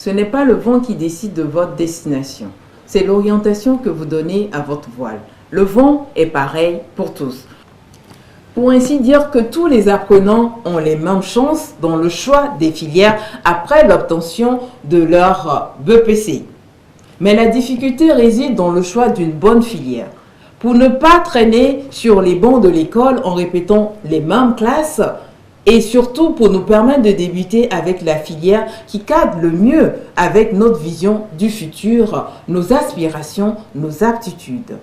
Ce n'est pas le vent qui décide de votre destination. C'est l'orientation que vous donnez à votre voile. Le vent est pareil pour tous. Pour ainsi dire que tous les apprenants ont les mêmes chances dans le choix des filières après l'obtention de leur BEPC. Mais la difficulté réside dans le choix d'une bonne filière. Pour ne pas traîner sur les bancs de l'école en répétant les mêmes classes et surtout pour nous permettre de débuter avec la filière qui cadre le mieux avec notre vision du futur, nos aspirations, nos aptitudes.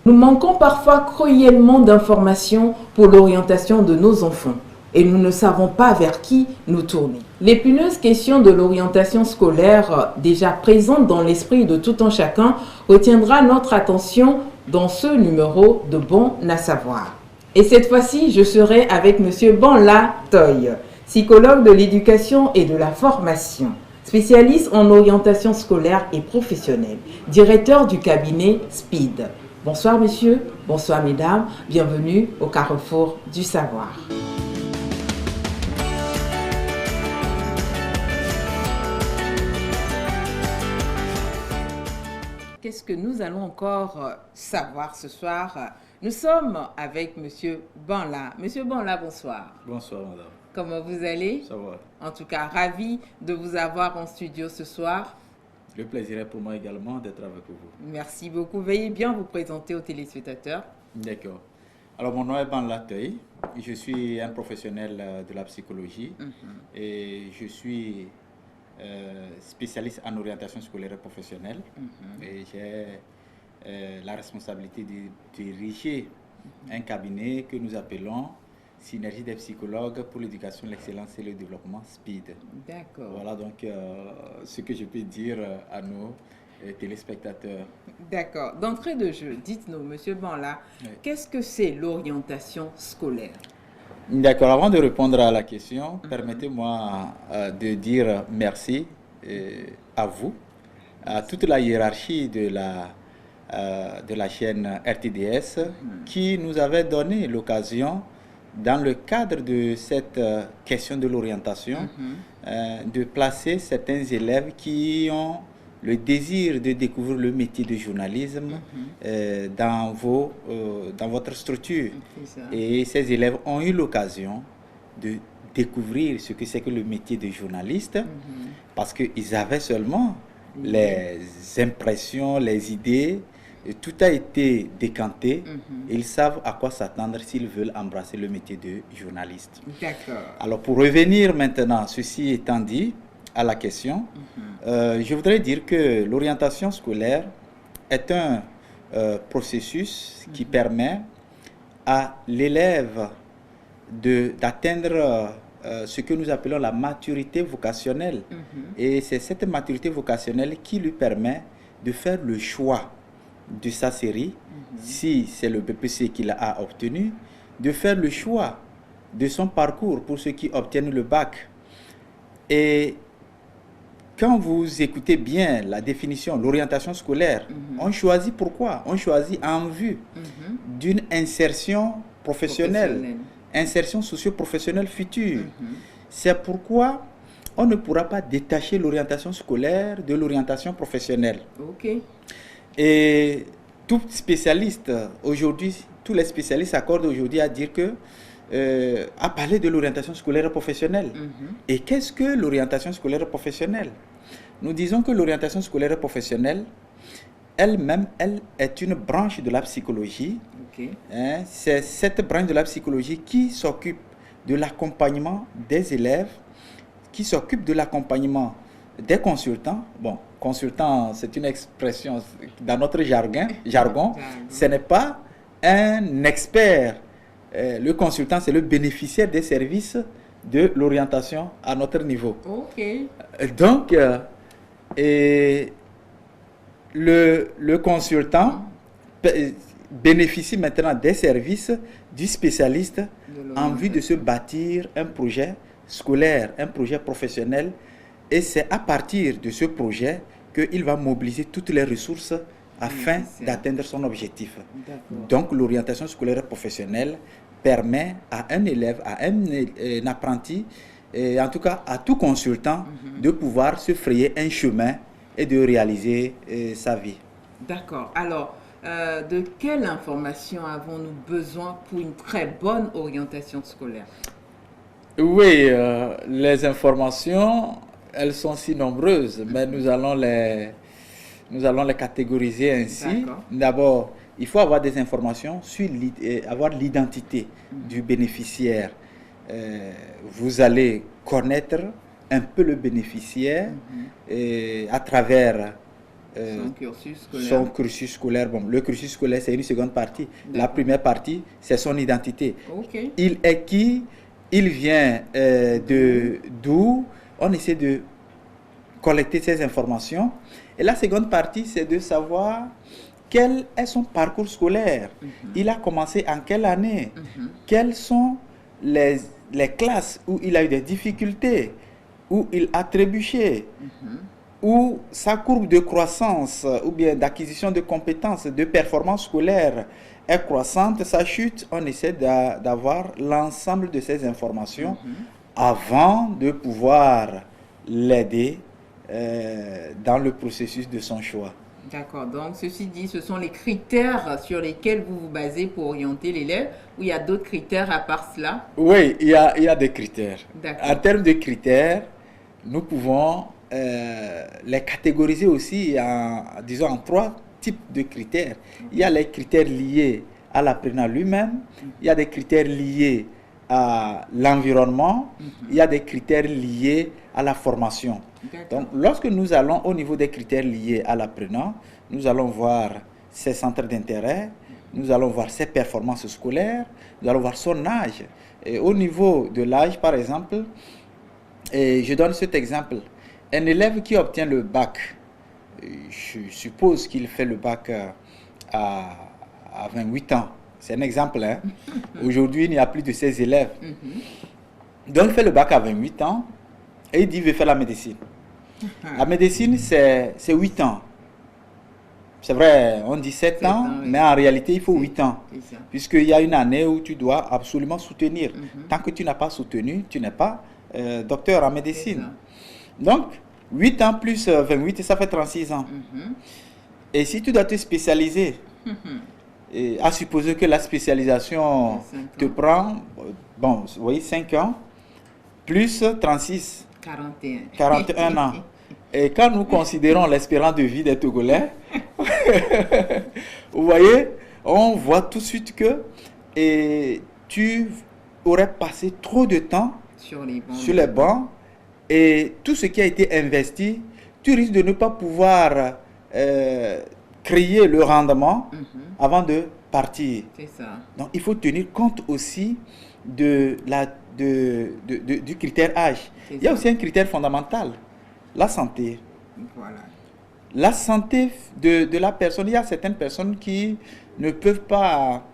Nous manquons parfois cruellement d'informations pour l'orientation de nos enfants et nous ne savons pas vers qui nous tourner. L'épineuse question de l'orientation scolaire, déjà présente dans l'esprit de tout un chacun, retiendra notre attention dans ce numéro de Bon à savoir. Et cette fois-ci, je serai avec M. Banla Toy, psychologue de l'éducation et de la formation, spécialiste en orientation scolaire et professionnelle, directeur du cabinet SPEED. Bonsoir messieurs, bonsoir mesdames, bienvenue au Carrefour du Savoir. Qu'est-ce que nous allons encore savoir ce soir? Nous sommes avec Monsieur Banla. Monsieur Banla, bonsoir. Bonsoir madame. Comment vous allez? Ça va. En tout cas, ravi de vous avoir en studio ce soir. Le plaisir est pour moi également d'être avec vous. Merci beaucoup. Veuillez bien vous présenter aux téléspectateurs. D'accord. Alors mon nom est Banla Toy. Je suis un professionnel de la psychologie et je suis spécialiste en orientation scolaire et professionnelle. Et j'ai la responsabilité de diriger un cabinet que nous appelons Synergie des psychologues pour l'éducation, l'excellence et le développement SPEED. D'accord. Voilà donc ce que je peux dire à nos téléspectateurs. D'accord. D'entrée de jeu, dites-nous, Monsieur Banla, qu'est-ce que c'est l'orientation scolaire? D'accord. Avant de répondre à la question, permettez-moi de dire merci à vous, à toute la hiérarchie de la chaîne RTDS qui nous avait donné l'occasion, dans le cadre de cette question de l'orientation, de placer certains élèves qui ont le désir de découvrir le métier de journalisme dans votre structure. Et ces élèves ont eu l'occasion de découvrir ce que c'est que le métier de journaliste parce qu'ils avaient seulement les impressions, les idées. Et tout a été décanté. Ils savent à quoi s'attendre s'ils veulent embrasser le métier de journaliste. D'accord. Alors pour revenir maintenant, ceci étant dit, à la question, je voudrais dire que l'orientation scolaire est un processus qui permet à l'élève d'atteindre ce que nous appelons la maturité vocationnelle. Et c'est cette maturité vocationnelle qui lui permet de faire le choix de sa série, si c'est le BPC qu'il a obtenu, de faire le choix de son parcours pour ceux qui obtiennent le bac. Et quand vous écoutez bien la définition, l'orientation scolaire, on choisit pourquoi? On choisit en vue d'une insertion professionnelle, insertion socio-professionnelle future. C'est pourquoi on ne pourra pas détacher l'orientation scolaire de l'orientation professionnelle. Et tout spécialiste aujourd'hui, tous les spécialistes s'accordent aujourd'hui à dire que, à parler de l'orientation scolaire et professionnelle. Et qu'est-ce que l'orientation scolaire et professionnelle? Nous disons que l'orientation scolaire et professionnelle, elle-même, elle est une branche de la psychologie. C'est cette branche de la psychologie qui s'occupe de l'accompagnement des élèves, qui s'occupe de l'accompagnement des consultants. Bon, consultant, c'est une expression dans notre jargon. Ce n'est pas un expert. Le consultant, c'est le bénéficiaire des services de l'orientation à notre niveau. Donc, le consultant bénéficie maintenant des services du spécialiste en vue de se bâtir un projet scolaire, un projet professionnel. Et c'est à partir de ce projet qu'il va mobiliser toutes les ressources afin d'atteindre son objectif. Donc l'orientation scolaire professionnelle permet à un élève, à un apprenti et en tout cas à tout consultant de pouvoir se frayer un chemin et de réaliser sa vie. D'accord. Alors, de quelle information avons-nous besoin pour une très bonne orientation scolaire? Oui, les informations, elles sont si nombreuses, mais nous allons les catégoriser ainsi. D'abord, il faut avoir des informations sur avoir l'identité du bénéficiaire. Vous allez connaître un peu le bénéficiaire à travers son cursus scolaire. Bon, le cursus scolaire, c'est une seconde partie. La première partie, c'est son identité. Okay. Il est qui? Il vient d'où? On essaie de collecter ces informations. Et la seconde partie, c'est de savoir quel est son parcours scolaire. Il a commencé en quelle année? Quelles sont les classes où il a eu des difficultés, où il a trébuché, où sa courbe de croissance ou bien d'acquisition de compétences, de performance scolaire est croissante, sa chute, on essaie d'avoir l'ensemble de ces informations avant de pouvoir l'aider dans le processus de son choix. D'accord, donc ceci dit, ce sont les critères sur lesquels vous vous basez pour orienter l'élève, ou il y a d'autres critères à part cela? Oui, il y a des critères. En termes de critères, nous pouvons les catégoriser aussi en 3 types de critères. Il y a les critères liés à l'apprenant lui-même, il y a des critères liés à l'environnement, il y a des critères liés à la formation. Donc, lorsque nous allons au niveau des critères liés à l'apprenant, nous allons voir ses centres d'intérêt, nous allons voir ses performances scolaires, nous allons voir son âge. Et au niveau de l'âge, par exemple, et je donne cet exemple, un élève qui obtient le bac, je suppose qu'il fait le bac à 28 ans. C'est un exemple. Hein? Aujourd'hui, il n'y a plus de 16 élèves. Donc, il fait le bac à 28 ans et il dit qu'il veut faire la médecine. La médecine, c'est 8 ans. C'est vrai, on dit 7 ans, mais en réalité, il faut 8 ans. Puisqu'il y a une année où tu dois absolument soutenir. Tant que tu n'as pas soutenu, tu n'es pas docteur en médecine. Donc, 8 ans plus 28, ça fait 36 ans. Et si tu dois te spécialiser, et à supposer que la spécialisation te prend, bon, vous voyez, 5 ans, plus 36, 41 ans. Et quand nous considérons l'espérance de vie des Togolais, vous voyez, on voit tout de suite que tu aurais passé trop de temps sur les bancs et tout ce qui a été investi, tu risques de ne pas pouvoir créer le rendement avant de partir. C'est ça. Donc, il faut tenir compte aussi du critère âge. Il y a aussi un critère fondamental, la santé. Voilà. La santé de la personne. Il y a certaines personnes qui ne peuvent pas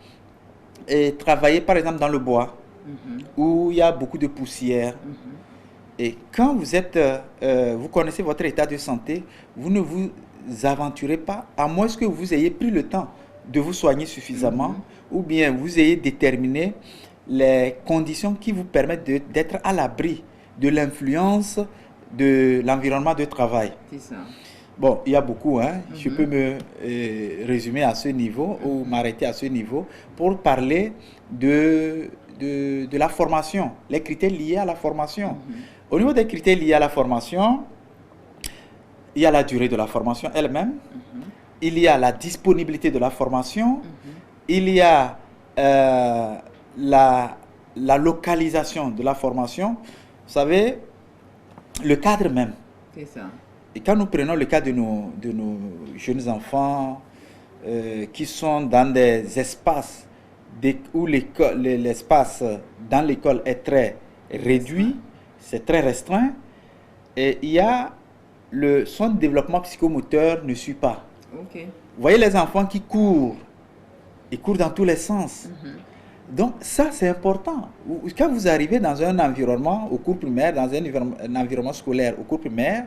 travailler, par exemple, dans le bois, où il y a beaucoup de poussière. Et quand vous connaissez votre état de santé, vous ne vous aventurez pas, à moins que vous ayez pris le temps de vous soigner suffisamment, ou bien vous ayez déterminé les conditions qui vous permettent d'être à l'abri de l'influence de l'environnement de travail. C'est ça. Bon, il y a beaucoup, hein. Je peux me résumer à ce niveau ou m'arrêter à ce niveau pour parler de la formation, les critères liés à la formation. Au niveau des critères liés à la formation, il y a la durée de la formation elle-même, il y a la disponibilité de la formation, il y a la localisation de la formation. Vous savez, le cadre même. C'est ça. Et quand nous prenons le cas de nos jeunes enfants qui sont dans des espaces où l'espace dans l'école est très réduit, c'est très restreint, et il y a son développement psychomoteur ne suit pas. Vous voyez les enfants qui courent, ils courent dans tous les sens. Donc ça c'est important. Quand vous arrivez dans un environnement au cours primaire, dans un environnement scolaire au cours primaire,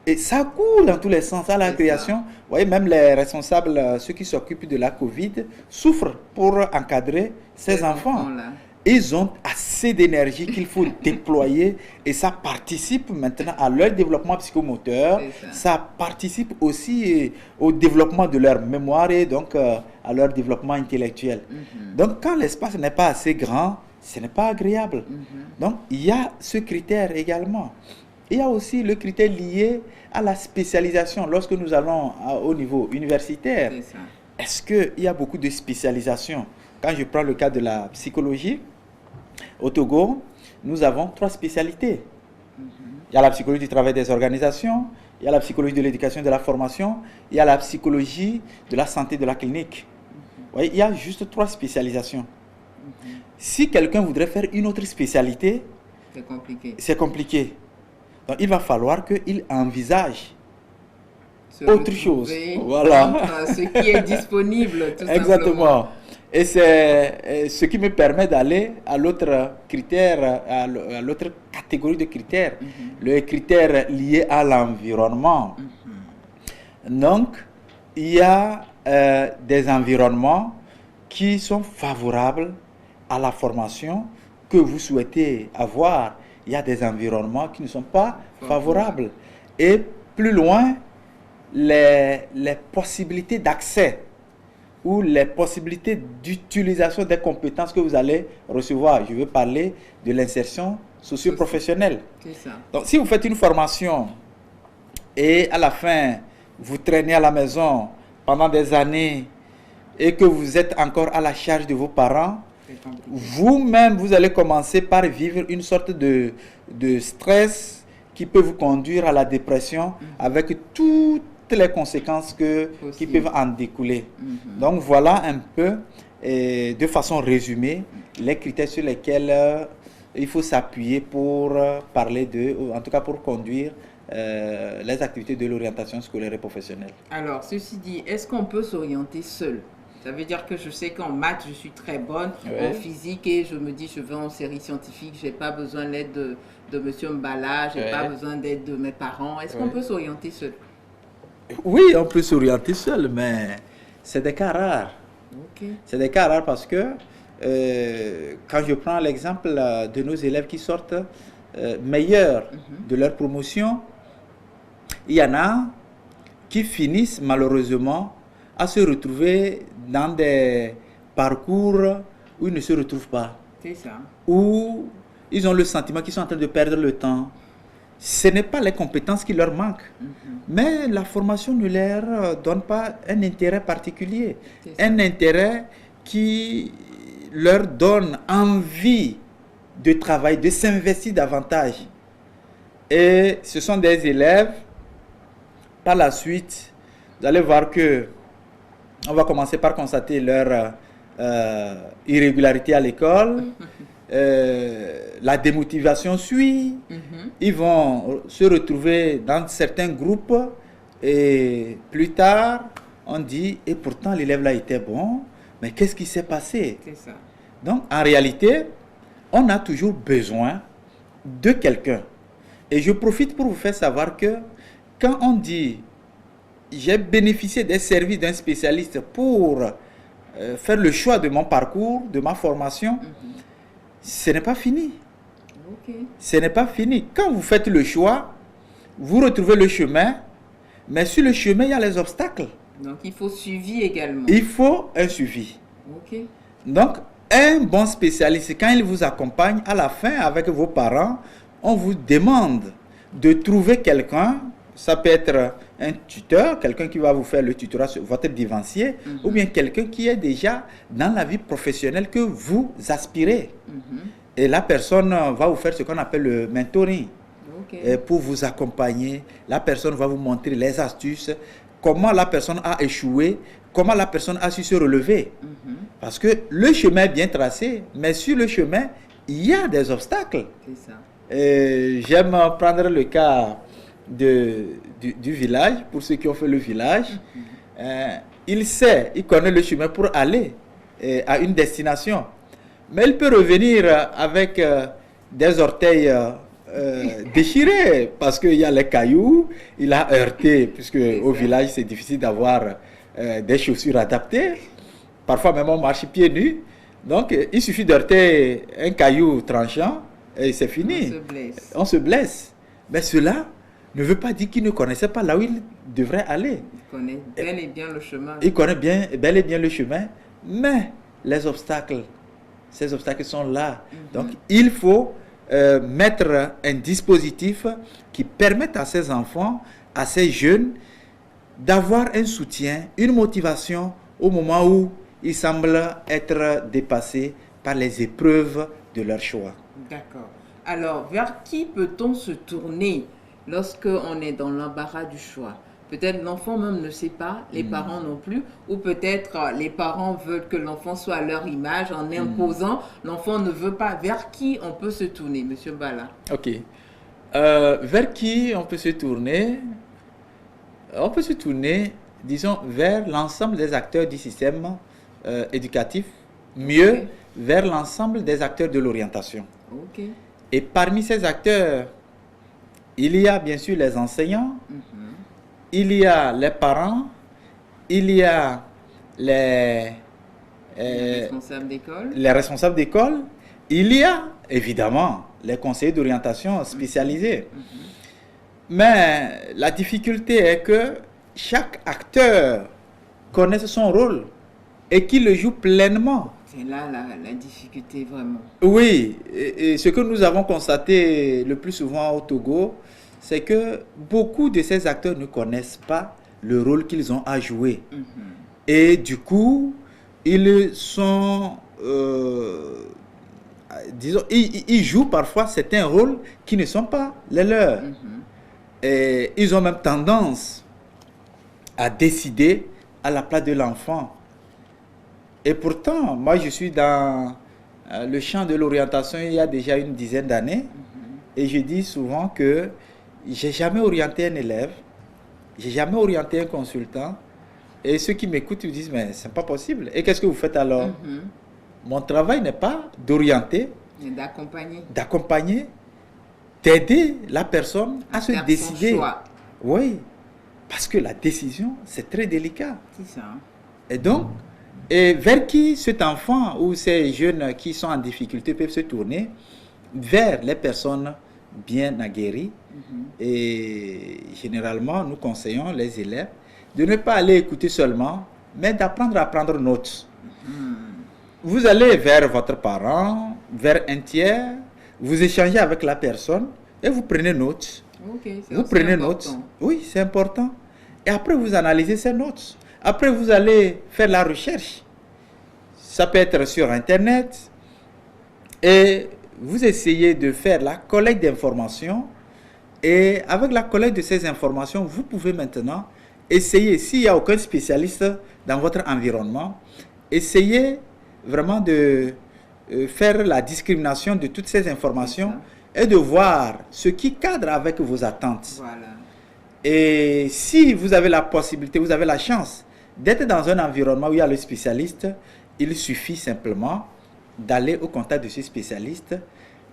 et ça court dans tous les sens à la création. Vous voyez, même les responsables, ceux qui s'occupent de la Covid, souffrent pour encadrer ces enfants. ils ont assez d'énergie qu'il faut déployer et ça participe maintenant à leur développement psychomoteur, ça participe aussi au développement de leur mémoire et donc à leur développement intellectuel. Donc quand l'espace n'est pas assez grand, ce n'est pas agréable. Donc il y a ce critère également. Il y a aussi le critère lié à la spécialisation. Lorsque nous allons au niveau universitaire, est-ce qu'il y a beaucoup de spécialisation? Quand je prends le cas de la psychologie, au Togo, nous avons 3 spécialités. Il y a la psychologie du travail des organisations, il y a la psychologie de l'éducation et de la formation, il y a la psychologie de la santé de la clinique. Oui, il y a juste 3 spécialisations. Si quelqu'un voudrait faire une autre spécialité, c'est compliqué. Donc il va falloir qu'il envisage autre chose. Voilà. Ce qui est disponible, tout Exactement. Simplement. Et c'est ce qui me permet d'aller à l'autre critère, à l'autre catégorie de critères, le critère lié à l'environnement. Donc, il y a des environnements qui sont favorables à la formation que vous souhaitez avoir. Il y a des environnements qui ne sont pas favorables. Et plus loin, les possibilités d'accès ou les possibilités d'utilisation des compétences que vous allez recevoir. Je veux parler de l'insertion socio-professionnelle. Donc, si vous faites une formation et à la fin, vous traînez à la maison pendant des années et que vous êtes encore à la charge de vos parents, vous-même, vous allez commencer par vivre une sorte de stress qui peut vous conduire à la dépression avec toutes les conséquences qui peuvent en découler. Donc voilà un peu, de façon résumée, les critères sur lesquels il faut s'appuyer pour parler en tout cas pour conduire les activités de l'orientation scolaire et professionnelle. Alors, ceci dit, est-ce qu'on peut s'orienter seul? Ça veut dire que je sais qu'en maths, je suis très bonne, en physique, et je me dis, je veux en série scientifique, je n'ai pas besoin de l'aide de monsieur Mbala, je n'ai pas besoin d'aide de mes parents. Est-ce qu'on peut s'orienter seul? Oui, on peut s'orienter seul, mais c'est des cas rares. C'est des cas rares parce que quand je prends l'exemple de nos élèves qui sortent meilleurs de leur promotion, il y en a qui finissent malheureusement à se retrouver dans des parcours où ils ne se retrouvent pas. C'est ça. Où ils ont le sentiment qu'ils sont en train de perdre le temps. Ce n'est pas les compétences qui leur manquent, mais la formation ne leur donne pas un intérêt particulier, un intérêt qui leur donne envie de travailler, de s'investir davantage. Et ce sont des élèves, par la suite, vous allez voir que on va commencer par constater leur irrégularité à l'école. La démotivation suit, ils vont se retrouver dans certains groupes et plus tard on dit et pourtant l'élève là était bon, mais qu'est-ce qui s'est passé? C'est ça. Donc en réalité on a toujours besoin de quelqu'un et je profite pour vous faire savoir que quand on dit j'ai bénéficié des services d'un spécialiste pour faire le choix de mon parcours, de ma formation, ce n'est pas fini. Ce n'est pas fini. Quand vous faites le choix, vous retrouvez le chemin, mais sur le chemin, il y a les obstacles. Donc, il faut suivi également. Il faut un suivi. Donc, un bon spécialiste, quand il vous accompagne, à la fin, avec vos parents, on vous demande de trouver quelqu'un. Ça peut être un tuteur, quelqu'un qui va vous faire le tutorat sur votre devancier, ou bien quelqu'un qui est déjà dans la vie professionnelle que vous aspirez. Et la personne va vous faire ce qu'on appelle le mentoring. Et pour vous accompagner, la personne va vous montrer les astuces, comment la personne a échoué, comment la personne a su se relever. Parce que le chemin est bien tracé, mais sur le chemin, il y a des obstacles. J'aime prendre le cas du village, pour ceux qui ont fait le village. Il connaît le chemin pour aller à une destination. Mais il peut revenir avec des orteils déchirés parce qu'il y a les cailloux, il a heurté, puisque au village c'est difficile d'avoir des chaussures adaptées. Parfois même on marche pieds nus. Donc, il suffit d'heurter un caillou tranchant et c'est fini. On se blesse. On se blesse. Mais cela ne veut pas dire qu'il ne connaissait pas là où il devrait aller. Il connaît bel et bien le chemin. Il connaît bel et bien le chemin, mais les obstacles, ces obstacles sont là. Donc, il faut mettre un dispositif qui permette à ces enfants, à ces jeunes, d'avoir un soutien, une motivation au moment où ils semblent être dépassés par les épreuves de leur choix. D'accord. Alors, vers qui peut-on se tourner lorsque on est dans l'embarras du choix? Peut-être l'enfant même ne sait pas, les parents non plus, ou peut-être les parents veulent que l'enfant soit à leur image en imposant, l'enfant ne veut pas. Vers qui on peut se tourner, Monsieur Bala? Ok. Vers qui on peut se tourner? On peut se tourner, disons, vers l'ensemble des acteurs du système éducatif, mieux vers l'ensemble des acteurs de l'orientation. Ok. Et parmi ces acteurs, il y a bien sûr les enseignants, il y a les parents, il y a les responsables d'école, il y a évidemment les conseillers d'orientation spécialisés. Mais la difficulté est que chaque acteur connaisse son rôle et qu'il le joue pleinement. C'est là la difficulté vraiment. Oui, et ce que nous avons constaté le plus souvent au Togo, c'est que beaucoup de ces acteurs ne connaissent pas le rôle qu'ils ont à jouer. Et du coup, ils sont, disons, ils jouent parfois certains rôles qui ne sont pas les leurs. Et ils ont même tendance à décider à la place de l'enfant. Et pourtant, moi je suis dans le champ de l'orientation il y a déjà une dizaine d'années. Et je dis souvent que j'ai jamais orienté un élève, j'ai jamais orienté un consultant. Et ceux qui m'écoutent ils disent mais c'est pas possible. Et qu'est-ce que vous faites alors? Mon travail n'est pas d'orienter, d'accompagner, d'aider la personne à se décider. Oui, parce que la décision, c'est très délicat. C'est ça. Et donc, vers qui cet enfant ou ces jeunes qui sont en difficulté peuvent se tourner? Vers les personnes bien aguerries. Et généralement, nous conseillons les élèves de ne pas aller écouter seulement, mais d'apprendre à prendre note. Vous allez vers votre parent, vers un tiers, vous échangez avec la personne et vous prenez note. Vous prenez note. Oui, c'est important. Et après, vous analysez ces notes. Après, vous allez faire la recherche. Ça peut être sur Internet. Et vous essayez de faire la collecte d'informations. Et avec la collecte de ces informations, vous pouvez maintenant essayer, s'il n'y a aucun spécialiste dans votre environnement, essayez vraiment de faire la discrimination de toutes ces informations et de voir ce qui cadre avec vos attentes. Et si vous avez la possibilité, vous avez la chance d'être dans un environnement où il y a le spécialiste, il suffit simplement d'aller au contact de ce spécialiste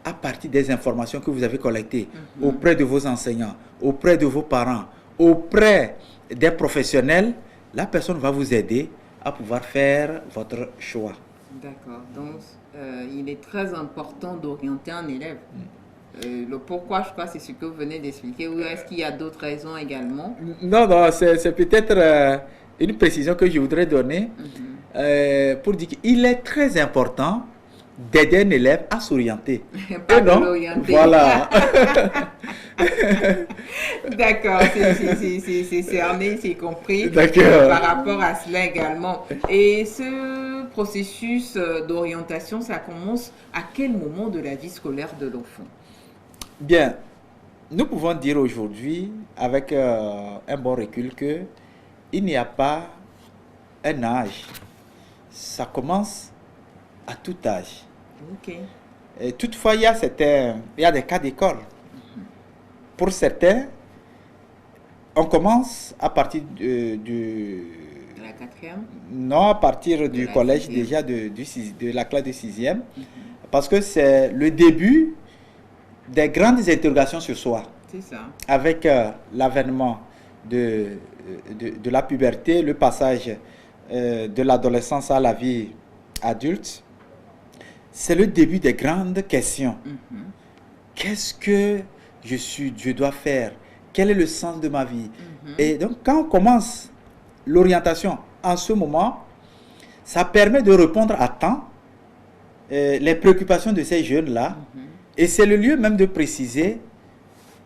à partir des informations que vous avez collectées auprès de vos enseignants, auprès de vos parents, auprès des professionnels. La personne va vous aider à pouvoir faire votre choix. D'accord. Donc, il est très important d'orienter un élève. Le pourquoi, je crois, c'est ce que vous venez d'expliquer. Ou est-ce qu'il y a d'autres raisons également? Non, c'est peut-être une précision que je voudrais donner pour dire qu'il est très important d'aider un élève à s'orienter. Pas de l'orienter. Voilà. D'accord, c'est cerné, c'est compris. Par rapport à cela également. Et ce processus d'orientation, ça commence à quel moment de la vie scolaire de l'enfant? Bien, nous pouvons dire aujourd'hui, avec un bon recul, que il n'y a pas un âge. Ça commence à tout âge. Et toutefois, il y a des cas d'école. Pour certains, on commence à partir de la quatrième? Non, à partir du collège déjà, de la classe de 6e. Parce que c'est le début des grandes interrogations sur soi. C'est ça. Avec l'avènement de la puberté, le passage de l'adolescence à la vie adulte. c'est le début des grandes questions. Qu'est-ce que je dois faire? Quel est le sens de ma vie? Et donc, quand on commence l'orientation en ce moment, ça permet de répondre à temps les préoccupations de ces jeunes-là. Et c'est le lieu même de préciser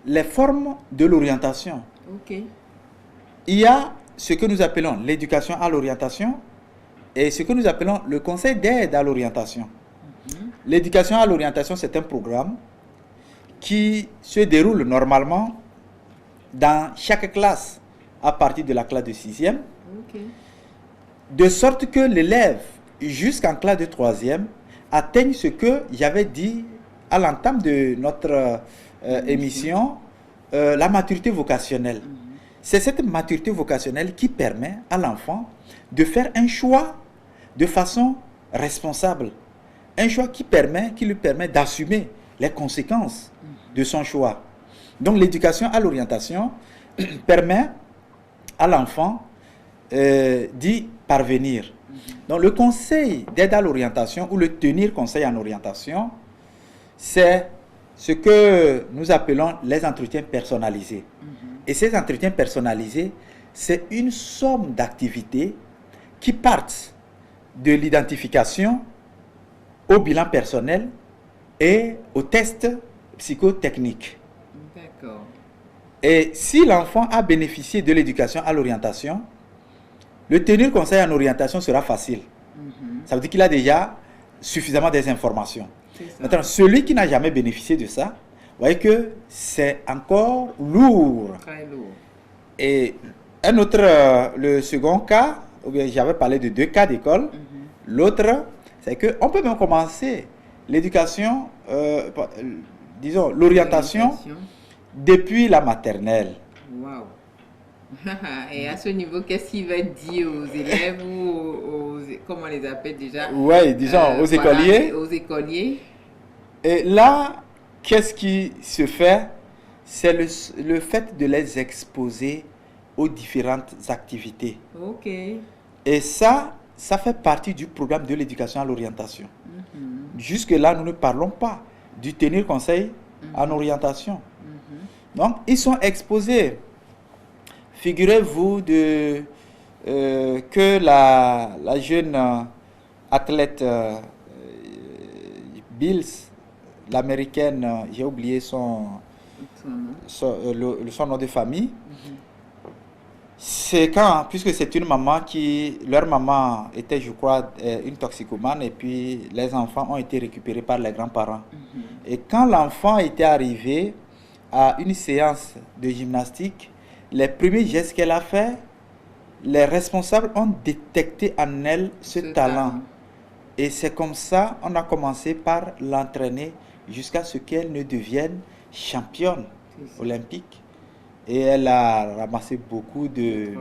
les formes de l'orientation. Il y a ce que nous appelons l'éducation à l'orientation et ce que nous appelons le conseil d'aide à l'orientation. L'éducation à l'orientation, c'est un programme qui se déroule normalement dans chaque classe à partir de la classe de 6e, de sorte que l'élève, jusqu'en classe de 3e, atteigne ce que j'avais dit à l'entame de notre émission, la maturité vocationnelle. C'est cette maturité vocationnelle qui permet à l'enfant de faire un choix de façon responsable. Un choix qui lui permet d'assumer les conséquences de son choix. Donc l'éducation à l'orientation permet à l'enfant d'y parvenir. Donc le conseil d'aide à l'orientation ou le tenir conseil en orientation, c'est ce que nous appelons les entretiens personnalisés. Et ces entretiens personnalisés, c'est une somme d'activités qui partent de l'identification au bilan personnel et au test psychotechnique. D'accord. Et si l'enfant a bénéficié de l'éducation à l'orientation, le tenir conseil en orientation sera facile. Ça veut dire qu'il a déjà suffisamment des informations. Maintenant, celui qui n'a jamais bénéficié de ça, vous voyez que c'est encore lourd. Très lourd. Et un autre, le second cas, ou bien j'avais parlé de 2 cas d'école. L'autre, c'est qu'on peut même commencer l'éducation, disons l'orientation depuis la maternelle. Waouh! Et à ce niveau, qu'est-ce qu'il va dire aux élèves ou aux comment on les appelle déjà? Oui, disons aux écoliers. Aux écoliers. Et là, qu'est-ce qui se fait? C'est le fait de les exposer aux différentes activités. Ok. Et ça fait partie du programme de l'éducation à l'orientation. Jusque-là, nous ne parlons pas du tenir conseil en orientation. Donc, ils sont exposés. Figurez-vous que la jeune athlète Bills, l'américaine, j'ai oublié son nom de famille. C'est quand, puisque c'est une maman leur maman était, je crois, une toxicomane, et puis les enfants ont été récupérés par les grands-parents. Et quand l'enfant était arrivé à une séance de gymnastique, les premiers gestes qu'elle a fait, les responsables ont détecté en elle ce talent. Et c'est comme ça, on a commencé par l'entraîner jusqu'à ce qu'elle ne devienne championne olympique. Et elle a ramassé beaucoup de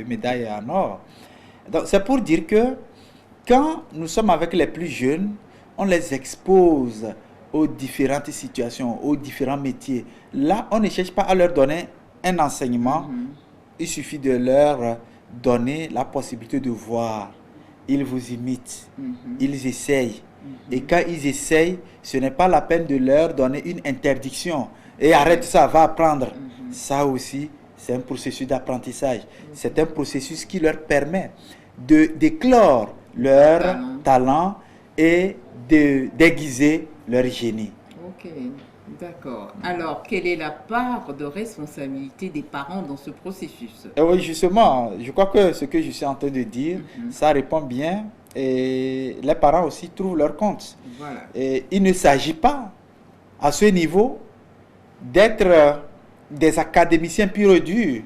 médailles en or. Donc c'est pour dire que quand nous sommes avec les plus jeunes, on les expose aux différentes situations, aux différents métiers. Là, on ne cherche pas à leur donner un enseignement. Il suffit de leur donner la possibilité de voir. Ils vous imitent, ils essayent. Et quand ils essayent, ce n'est pas la peine de leur donner une interdiction. Et arrête ça, va apprendre. Ça aussi, c'est un processus d'apprentissage. C'est un processus qui leur permet d'éclore leur talent et d'aiguiser leur génie. Ok, d'accord. Alors, quelle est la part de responsabilité des parents dans ce processus? Oui, justement, je crois que ce que je suis en train de dire, ça répond bien. Et les parents aussi trouvent leur compte. Voilà. Et il ne s'agit pas, à ce niveau, d'être des académiciens purs et durs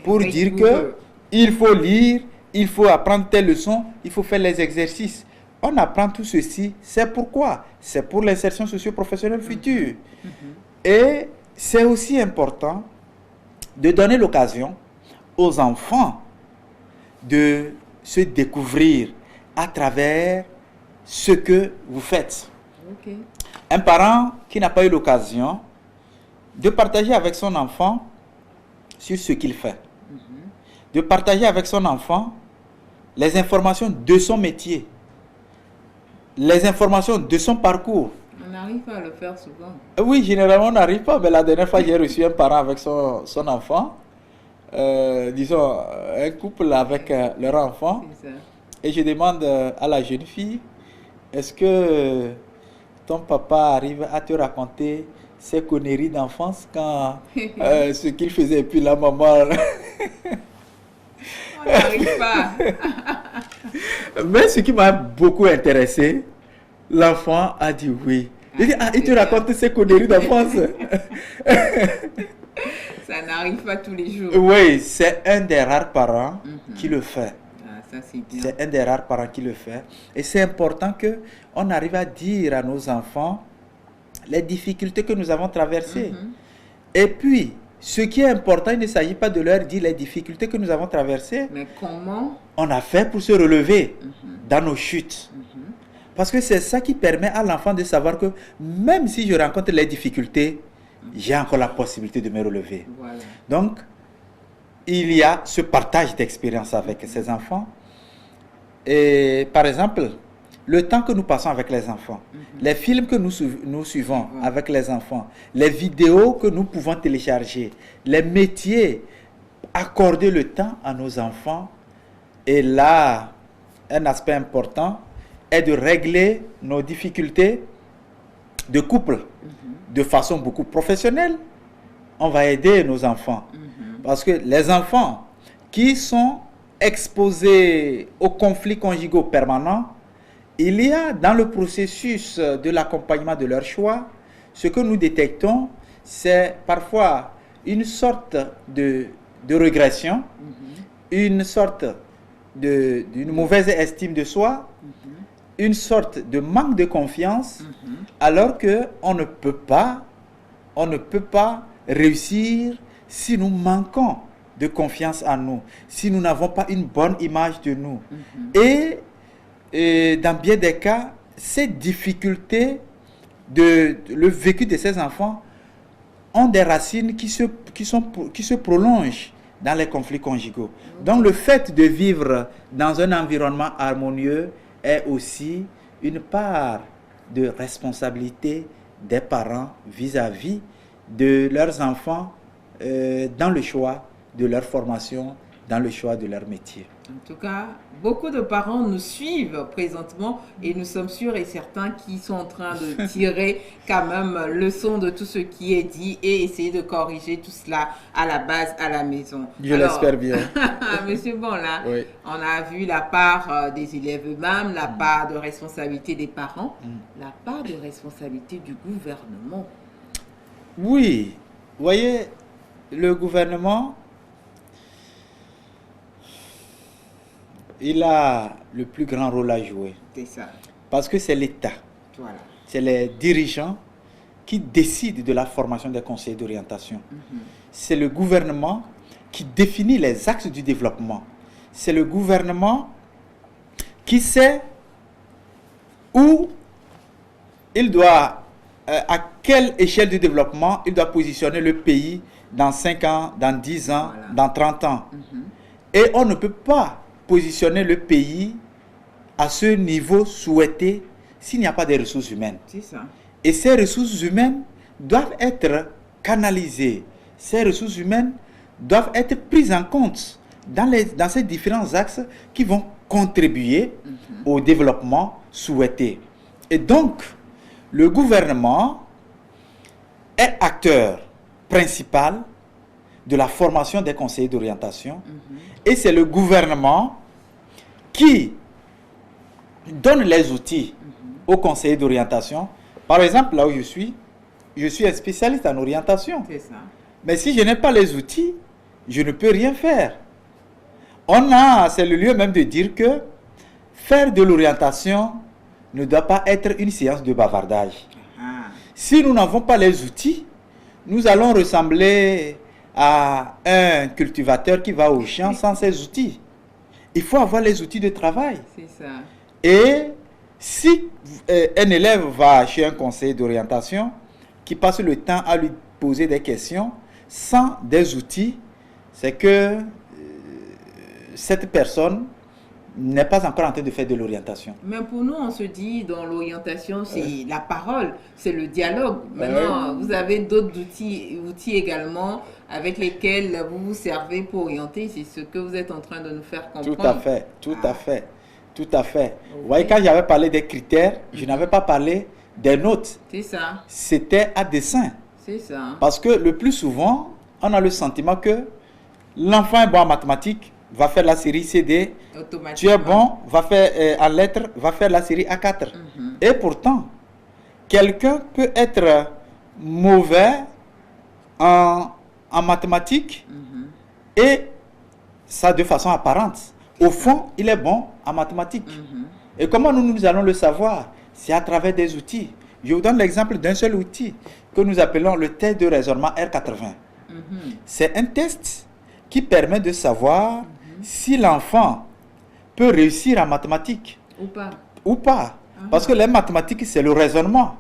pour dire que il faut lire, il faut apprendre telle leçon, il faut faire les exercices. On apprend tout ceci, c'est pourquoi? C'est pour l'insertion socio-professionnelle future. Et c'est aussi important de donner l'occasion aux enfants de se découvrir à travers ce que vous faites. Un parent qui n'a pas eu l'occasion de partager avec son enfant sur ce qu'il fait, de partager avec son enfant les informations de son métier, les informations de son parcours. On arrive à le faire souvent. Oui, généralement on n'arrive pas, mais la dernière fois j'ai reçu un parent avec son enfant, disons un couple avec leur enfant, C'est ça. et je demande à la jeune fille, est-ce que ton papa arrive à te raconter ses conneries d'enfance quand ce qu'il faisait, et puis la maman... On n'arrive pas. Mais ce qui m'a beaucoup intéressé, l'enfant a dit oui. Il dit, ah, il te raconte ses conneries d'enfance. Ça n'arrive pas tous les jours. Oui, c'est un des rares parents qui le fait. Ah, ça c'est bien. C'est un des rares parents qui le fait. Et c'est important qu'on arrive à dire à nos enfants les difficultés que nous avons traversées. Et puis, ce qui est important, il ne s'agit pas de leur dire les difficultés que nous avons traversées. Mais comment On a fait pour se relever dans nos chutes. Parce que c'est ça qui permet à l'enfant de savoir que même si je rencontre les difficultés, j'ai encore la possibilité de me relever. Voilà. Donc, il y a ce partage d'expérience avec ces enfants. Et par exemple, le temps que nous passons avec les enfants, les films que nous suivons avec les enfants, les vidéos que nous pouvons télécharger, les métiers, accorder le temps à nos enfants. Et là, un aspect important est de régler nos difficultés de couple de façon beaucoup professionnelle. On va aider nos enfants. Parce que les enfants qui sont exposés aux conflits conjugaux permanents, il y a dans le processus de l'accompagnement de leur choix, ce que nous détectons, c'est parfois une sorte de régression, une sorte d'une mauvaise estime de soi, une sorte de manque de confiance, alors qu'on ne peut pas réussir si nous manquons de confiance en nous, si nous n'avons pas une bonne image de nous. Et dans bien des cas, ces difficultés, le vécu de ces enfants ont des racines qui se prolongent dans les conflits conjugaux. Donc le fait de vivre dans un environnement harmonieux est aussi une part de responsabilité des parents vis-à-vis de leurs enfants dans le choix de leur formation, dans le choix de leur métier. En tout cas, beaucoup de parents nous suivent présentement et nous sommes sûrs et certains qui sont en train de tirer quand même leçon de tout ce qui est dit et essayer de corriger tout cela à la base, à la maison. Je l'espère bien. Monsieur Bonla, oui. On a vu la part des élèves eux-mêmes, la part de responsabilité des parents, la part de responsabilité du gouvernement. Oui, vous voyez, le gouvernement, il a le plus grand rôle à jouer. C'est ça. Parce que c'est l'État. Voilà. C'est les dirigeants qui décident de la formation des conseillers d'orientation. C'est le gouvernement qui définit les axes du développement. C'est le gouvernement qui sait où il doit, à quelle échelle de développement il doit positionner le pays dans 5 ans, dans 10 ans, Voilà. dans 30 ans. Et on ne peut pas positionner le pays à ce niveau souhaité s'il n'y a pas de ressources humaines. C'est ça. Et ces ressources humaines doivent être canalisées. Ces ressources humaines doivent être prises en compte dans ces différents axes qui vont contribuer au développement souhaité. Et donc, le gouvernement est acteur principal de la formation des conseillers d'orientation. Et c'est le gouvernement qui donne les outils aux conseillers d'orientation. Par exemple, là où je suis un spécialiste en orientation. C'est ça. Mais si je n'ai pas les outils, je ne peux rien faire. C'est le lieu même de dire que faire de l'orientation ne doit pas être une séance de bavardage. Si nous n'avons pas les outils, nous allons ressembler à un cultivateur qui va au champ sans ses outils. Il faut avoir les outils de travail. C'est ça. Et si un élève va chez un conseiller d'orientation qui passe le temps à lui poser des questions sans des outils, c'est que cette personne n'est pas encore en train de faire de l'orientation. Mais pour nous, on se dit dans l'orientation, c'est la parole, c'est le dialogue. Maintenant, vous avez d'autres outils également avec lesquels vous vous servez pour orienter. C'est ce que vous êtes en train de nous faire comprendre. Tout à fait, tout à fait, tout à fait. Okay. Vous voyez, quand j'avais parlé des critères, je n'avais pas parlé des notes. C'est ça. C'était à dessein. C'est ça. Parce que le plus souvent, on a le sentiment que l'enfant est bon en mathématiques, va faire la série CD. Tu es bon, va faire en lettres, va faire la série A4. Et pourtant, quelqu'un peut être mauvais en mathématiques et ça de façon apparente. Au fond, il est bon en mathématiques. Et comment nous allons le savoir? C'est à travers des outils. Je vous donne l'exemple d'un seul outil que nous appelons le test de raisonnement R80. C'est un test qui permet de savoir si l'enfant peut réussir en mathématiques ou pas. Parce que les mathématiques, c'est le raisonnement.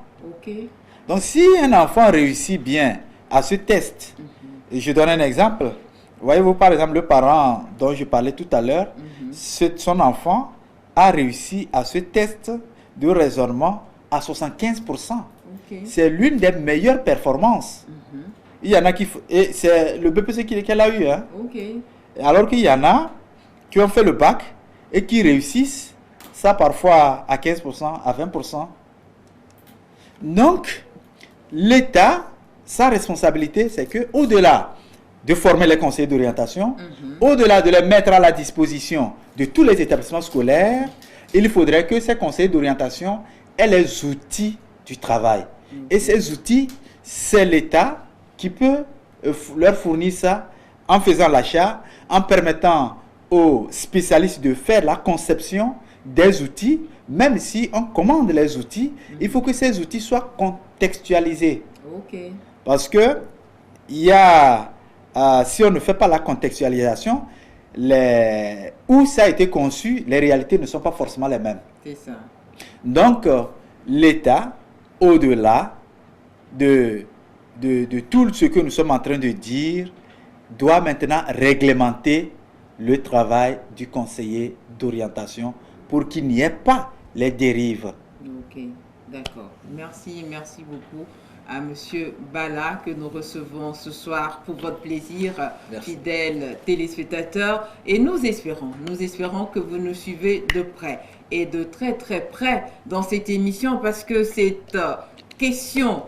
Donc, si un enfant réussit bien à ce test, et je donne un exemple, voyez-vous par exemple le parent dont je parlais tout à l'heure, son enfant a réussi à ce test de raisonnement à 75%. C'est l'une des meilleures performances. Il y en a qui... Et c'est le BPC qu'elle a eu. Hein? Alors qu'il y en a qui ont fait le bac et qui réussissent ça parfois à 15%, à 20%. Donc, l'État, sa responsabilité, c'est qu'au-delà de former les conseillers d'orientation, au-delà de les mettre à la disposition de tous les établissements scolaires, il faudrait que ces conseillers d'orientation aient les outils du travail. Et ces outils, c'est l'État qui peut leur fournir ça en faisant l'achat, en permettant aux spécialistes de faire la conception des outils. Même si on commande les outils, il faut que ces outils soient contextualisés. Parce que si on ne fait pas la contextualisation, où ça a été conçu, les réalités ne sont pas forcément les mêmes. C'est ça. Donc, l'État, au-delà de tout ce que nous sommes en train de dire, doit maintenant réglementer le travail du conseiller d'orientation pour qu'il n'y ait pas les dérives. Ok, d'accord. Merci beaucoup à Monsieur Bala que nous recevons ce soir pour votre plaisir, fidèles téléspectateurs. Et nous espérons que vous nous suivez de près et de très très près dans cette émission parce que cette question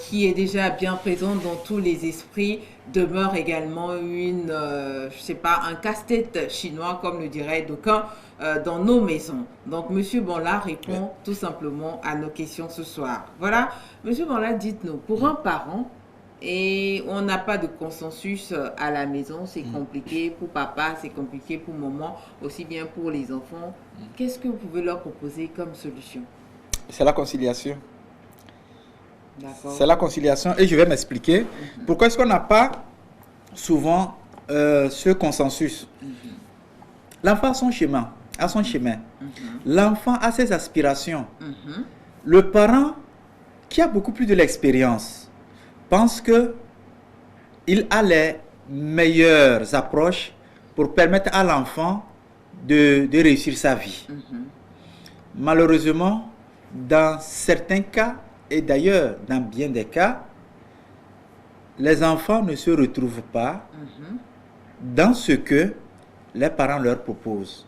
qui est déjà bien présente dans tous les esprits demeure également un casse-tête chinois comme le dirait d'aucuns dans nos maisons. Donc Monsieur Bonla répond tout simplement à nos questions ce soir. Voilà, Monsieur Bonla, dites-nous, pour un parent et on n'a pas de consensus à la maison, c'est compliqué pour papa, c'est compliqué pour maman, aussi bien pour les enfants. Qu'est-ce que vous pouvez leur proposer comme solution? C'est la conciliation. C'est la conciliation et je vais m'expliquer pourquoi est-ce qu'on n'a pas souvent ce consensus. L'enfant a son chemin, l'enfant a ses aspirations. Le parent qui a beaucoup plus de l'expérience pense que il a les meilleures approches pour permettre à l'enfant de réussir sa vie. Malheureusement, dans certains cas, et d'ailleurs, dans bien des cas, les enfants ne se retrouvent pas dans ce que les parents leur proposent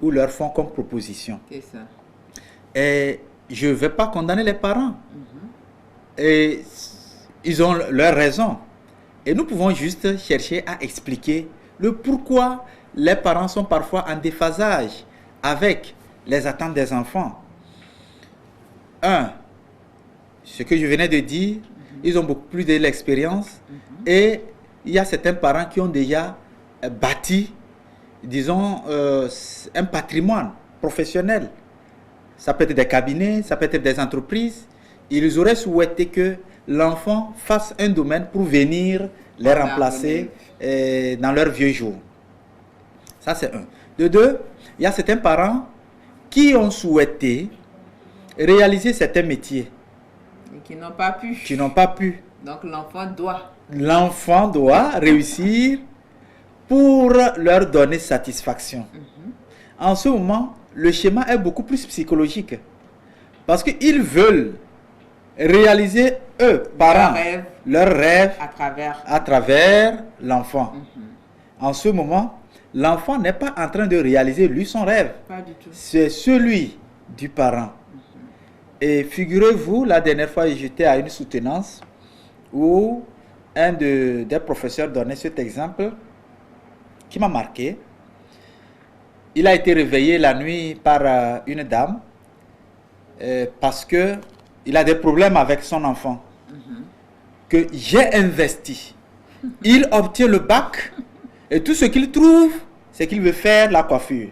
ou leur font comme proposition. C'est ça. Et je ne vais pas condamner les parents. Et ils ont leurs raisons. Et nous pouvons juste chercher à expliquer le pourquoi les parents sont parfois en déphasage avec les attentes des enfants. Ce que je venais de dire, ils ont beaucoup plus de l'expérience et il y a certains parents qui ont déjà bâti, disons, un patrimoine professionnel. Ça peut être des cabinets, ça peut être des entreprises. Ils auraient souhaité que l'enfant fasse un domaine pour venir les remplacer dans leurs vieux jours. Ça, c'est un. De deux, il y a certains parents qui ont souhaité réaliser certains métiers. Et qui n'ont pas pu. Qui n'ont pas pu. Donc l'enfant doit. L'enfant doit réussir pour leur donner satisfaction. en ce moment, le schéma est beaucoup plus psychologique. Parce qu'ils veulent réaliser, eux, parents, leurs rêves à travers l'enfant. En ce moment, l'enfant n'est pas en train de réaliser, lui, son rêve. Pas du tout. C'est celui du parent. Et figurez-vous, la dernière fois, j'étais à une soutenance où un des professeurs donnait cet exemple qui m'a marqué. Il a été réveillé la nuit par une dame parce que il a des problèmes avec son enfant que j'ai investi. Il obtient le bac et tout ce qu'il trouve, c'est qu'il veut faire la coiffure.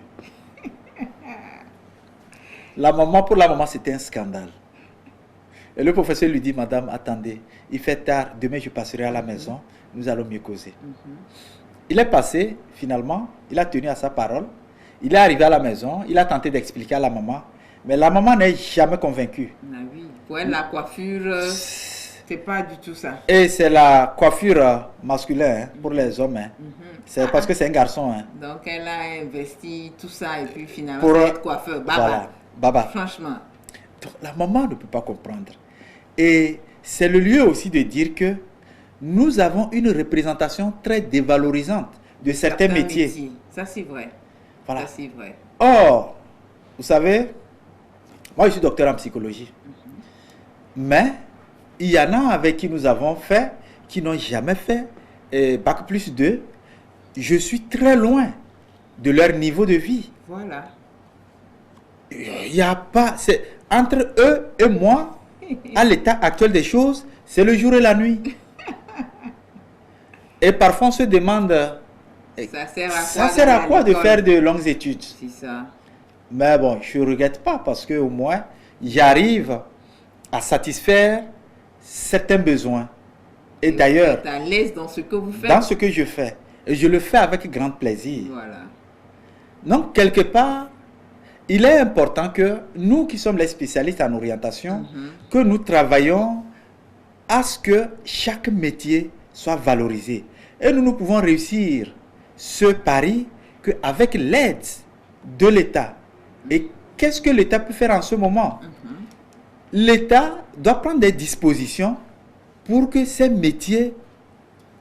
Pour la maman, c'était un scandale. Et le professeur lui dit, madame, attendez, il fait tard, demain je passerai à la maison, nous allons mieux causer. Il est passé, finalement, il a tenu à sa parole, il est arrivé à la maison, il a tenté d'expliquer à la maman, mais la maman n'est jamais convaincue. Ah oui. Pour elle, la coiffure, c'est pas du tout ça. Et c'est la coiffure masculine pour les hommes. C'est parce que c'est un garçon. Donc elle a investi tout ça et puis finalement, pour être coiffeur. Baba. Voilà, baba. Franchement. Donc, la maman ne peut pas comprendre. Et c'est le lieu aussi de dire que nous avons une représentation très dévalorisante de certains métiers. Ça, c'est vrai. Voilà. Ça, c'est vrai. Or, vous savez, moi, je suis docteur en psychologie. Mais, il y en a avec qui nous avons fait, qui n'ont jamais fait Bac plus 2. Je suis très loin de leur niveau de vie. Voilà. Il n'y a pas... C'est entre eux et moi, à l'état actuel des choses, c'est le jour et la nuit. Et parfois, on se demande... Ça sert à quoi de faire de longues études? C'est ça. Mais bon, je ne regrette pas parce qu'au moins, j'arrive à satisfaire certains besoins. Et d'ailleurs, vous êtes à l'aise dans ce que vous faites. Dans ce que je fais. Et je le fais avec grand plaisir. Voilà. Donc, quelque part, il est important que nous qui sommes les spécialistes en orientation, que nous travaillons à ce que chaque métier soit valorisé. Et nous pouvons réussir ce pari qu'avec l'aide de l'État. Et qu'est-ce que l'État peut faire en ce moment? L'État doit prendre des dispositions pour que ces métiers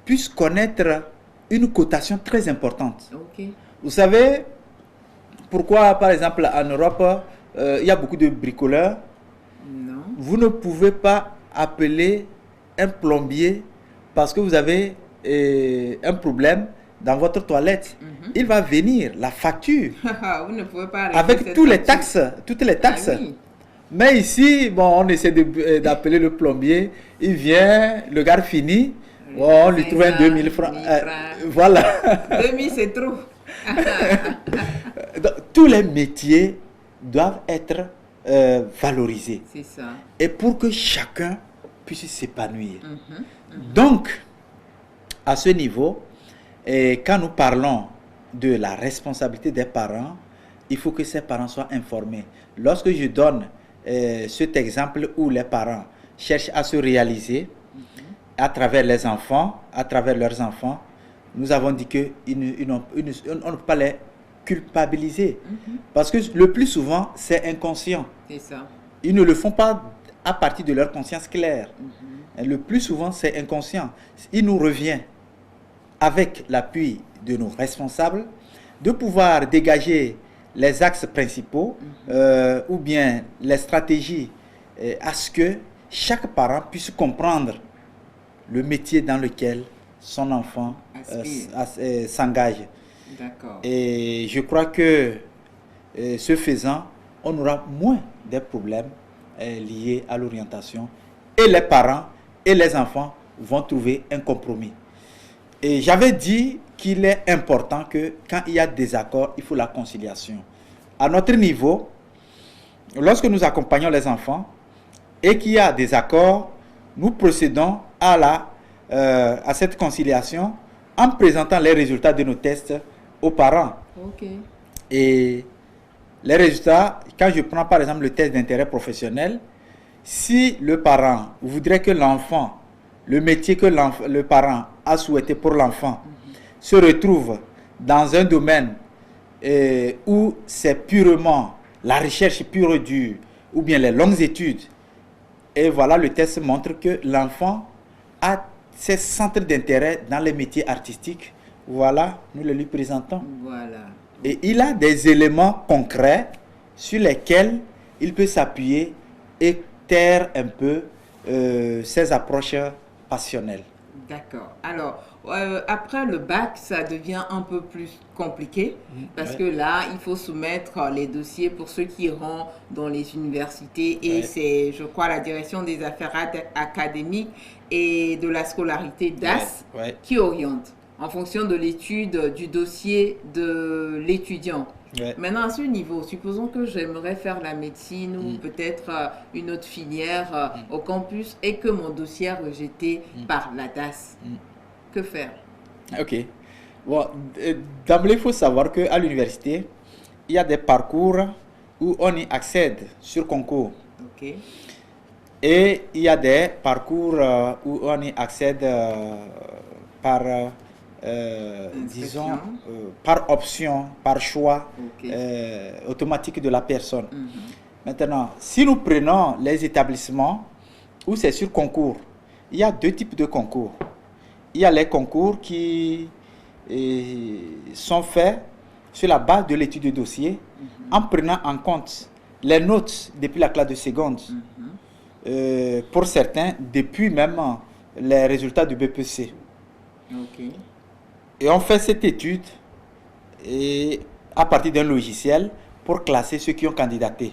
puissent connaître une cotation très importante. Vous savez pourquoi, par exemple, en Europe, il y a beaucoup de bricoleurs? Non. Vous ne pouvez pas appeler un plombier parce que vous avez un problème dans votre toilette. Il va venir, la facture, vous ne pouvez pas avec toutes les taxes. Ah, oui. Mais ici, bon, on essaie d'appeler le plombier, il vient, le gars finit, bon, on lui trouve un 2000 francs. Voilà. 2000, c'est trop. Donc, tous les métiers doivent être valorisés. C'est ça. Et pour que chacun puisse s'épanouir. Donc, à ce niveau, quand nous parlons de la responsabilité des parents, il faut que ces parents soient informés. Lorsque je donne cet exemple où les parents cherchent à se réaliser à travers les enfants, à travers leurs enfants, nous avons dit qu'on ne peut pas les culpabiliser. Parce que le plus souvent, c'est inconscient. C'est ça. Ils ne le font pas à partir de leur conscience claire. Et le plus souvent, c'est inconscient. Il nous revient, avec l'appui de nos responsables, de pouvoir dégager les axes principaux ou bien les stratégies à ce que chaque parent puisse comprendre le métier dans lequel son enfant s'engage. D'accord. Et je crois que ce faisant, on aura moins de problèmes liés à l'orientation. Et les parents et les enfants vont trouver un compromis. Et j'avais dit qu'il est important que quand il y a des accords, il faut la conciliation. À notre niveau, lorsque nous accompagnons les enfants et qu'il y a des accords, nous procédons à cette conciliation en présentant les résultats de nos tests aux parents. Et les résultats, quand je prends par exemple le test d'intérêt professionnel, si le parent voudrait que l'enfant, le métier que le parent a souhaité pour l'enfant, se retrouve dans un domaine où c'est purement la recherche pure et dure, ou bien les longues études, et voilà, le test montre que l'enfant a ses centres d'intérêt dans les métiers artistiques, voilà, nous le lui présentons. Voilà. Et il a des éléments concrets sur lesquels il peut s'appuyer et taire un peu ses approches passionnelles. D'accord. Alors, après le bac, ça devient un peu plus compliqué parce que là, il faut soumettre les dossiers pour ceux qui iront dans les universités et c'est, je crois, la direction des affaires académiques et de la scolarité DAS qui oriente en fonction de l'étude du dossier de l'étudiant. Maintenant, à ce niveau, supposons que j'aimerais faire la médecine ou peut-être une autre filière au campus et que mon dossier est rejeté par la DAS. Que faire? Ok. Bon, d'emblée, il faut savoir qu'à l'université, il y a des parcours où on y accède sur concours. Ok. Et il y a des parcours où on y accède par... disons, par option, par choix automatique de la personne. Maintenant, si nous prenons les établissements où c'est sur concours, il y a deux types de concours. Il y a les concours qui sont faits sur la base de l'étude de dossier en prenant en compte les notes depuis la classe de seconde. Pour certains, depuis même les résultats du BPC. Et on fait cette étude à partir d'un logiciel pour classer ceux qui ont candidaté.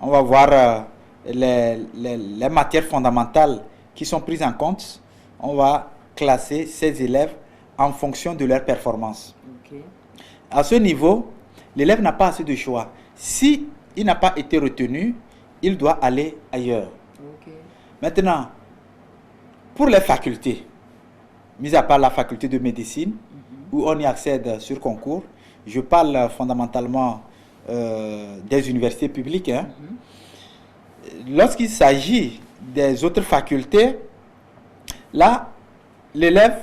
On va voir les matières fondamentales qui sont prises en compte. On va classer ces élèves en fonction de leur performance. À ce niveau, l'élève n'a pas assez de choix. Si il n'a pas été retenu, il doit aller ailleurs. Maintenant, pour les facultés, mis à part la faculté de médecine, où on y accède sur concours, je parle fondamentalement des universités publiques. Lorsqu'il s'agit des autres facultés, là, l'élève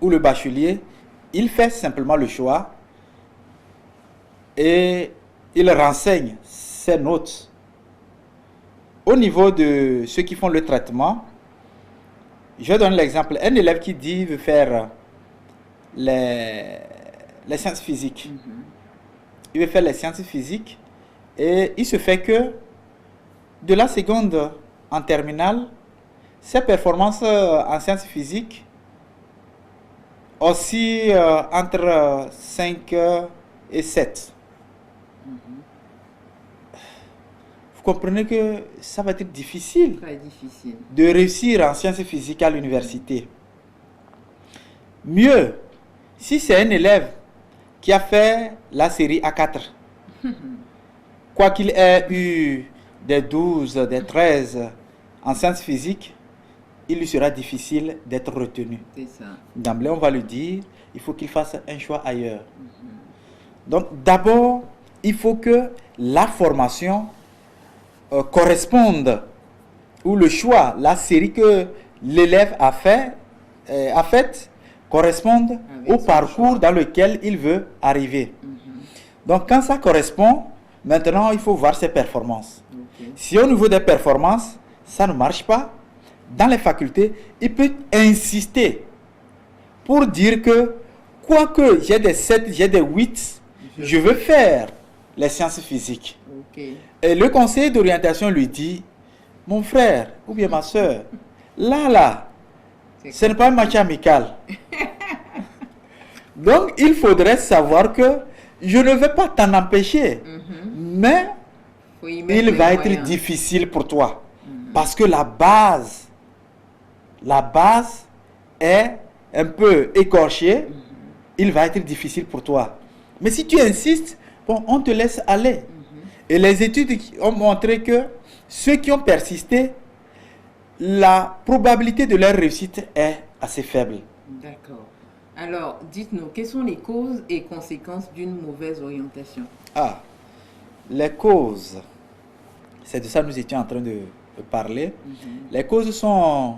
ou le bachelier, il fait simplement le choix et il renseigne ses notes. Au niveau de ceux qui font le traitement, je donne l'exemple. Un élève qui dit veut faire les sciences physiques. Il veut faire les sciences physiques et il se fait que de la seconde en terminale, ses performances en sciences physiques aussi entre 5 et 7. Vous comprenez que ça va être difficile, de réussir en sciences physiques à l'université. Mieux, si c'est un élève qui a fait la série A4, quoi qu'il ait eu des 12, des 13 en sciences physiques, il lui sera difficile d'être retenu. D'emblée, on va lui dire, il faut qu'il fasse un choix ailleurs. Donc, d'abord, il faut que la formation corresponde, ou le choix, la série que l'élève a faite, corresponde au parcours dans lequel il veut arriver. Donc, quand ça correspond, maintenant, il faut voir ses performances. Si au niveau des performances, ça ne marche pas, dans les facultés, il peut insister pour dire que, quoique j'ai des 7, j'ai des 8, je veux faire les sciences physiques. Et le conseiller d'orientation lui dit, mon frère ou bien ma soeur, là, ce n'est pas un match amical. Donc, il faudrait savoir que je ne vais pas t'en empêcher, mais il va être difficile pour toi. Parce que la base est un peu écorchée, il va être difficile pour toi. Mais si tu insistes, bon, on te laisse aller. Et les études ont montré que ceux qui ont persisté, la probabilité de leur réussite est assez faible. D'accord. Alors, dites-nous, quelles sont les causes et conséquences d'une mauvaise orientation? Les causes, c'est de ça que nous étions en train de parler. Les causes sont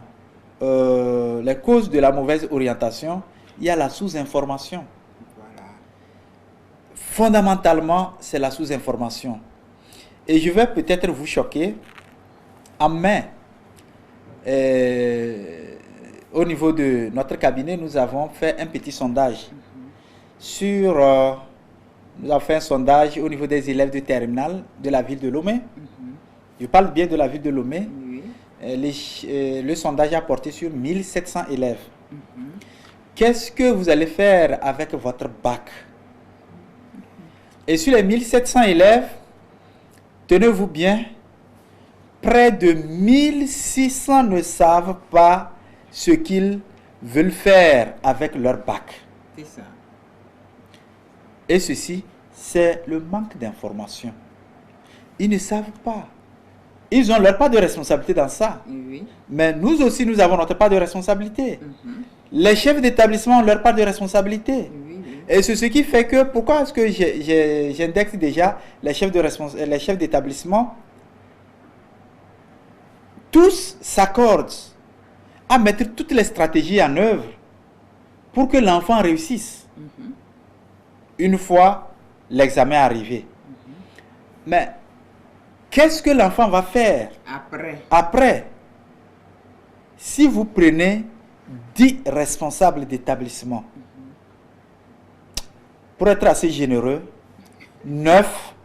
les causes de la mauvaise orientation. Il y a la sous-information. Fondamentalement, c'est la sous-information. Et je vais peut-être vous choquer. En mai, au niveau de notre cabinet, nous avons fait un petit sondage sur... nous avons fait un sondage au niveau des élèves de terminale de la ville de Lomé. Je parle bien de la ville de Lomé. Le sondage a porté sur 1700 élèves. Qu'est-ce que vous allez faire avec votre bac? Et sur les 1700 élèves, tenez-vous bien, près de 1600 ne savent pas ce qu'ils veulent faire avec leur bac. C'est ça. Et ceci, c'est le manque d'information. Ils ne savent pas. Ils ont leur part de responsabilité dans ça. Oui. Mais nous aussi, nous avons notre part de responsabilité. Les chefs d'établissement ont leur part de responsabilité. Oui. Et c'est ce qui fait que, pourquoi est-ce que j'indexe déjà les chefs d'établissement? Tous s'accordent à mettre toutes les stratégies en œuvre pour que l'enfant réussisse. Une fois l'examen arrivé. Mais qu'est-ce que l'enfant va faire après? Si vous prenez 10 responsables d'établissement, pour être assez généreux, 9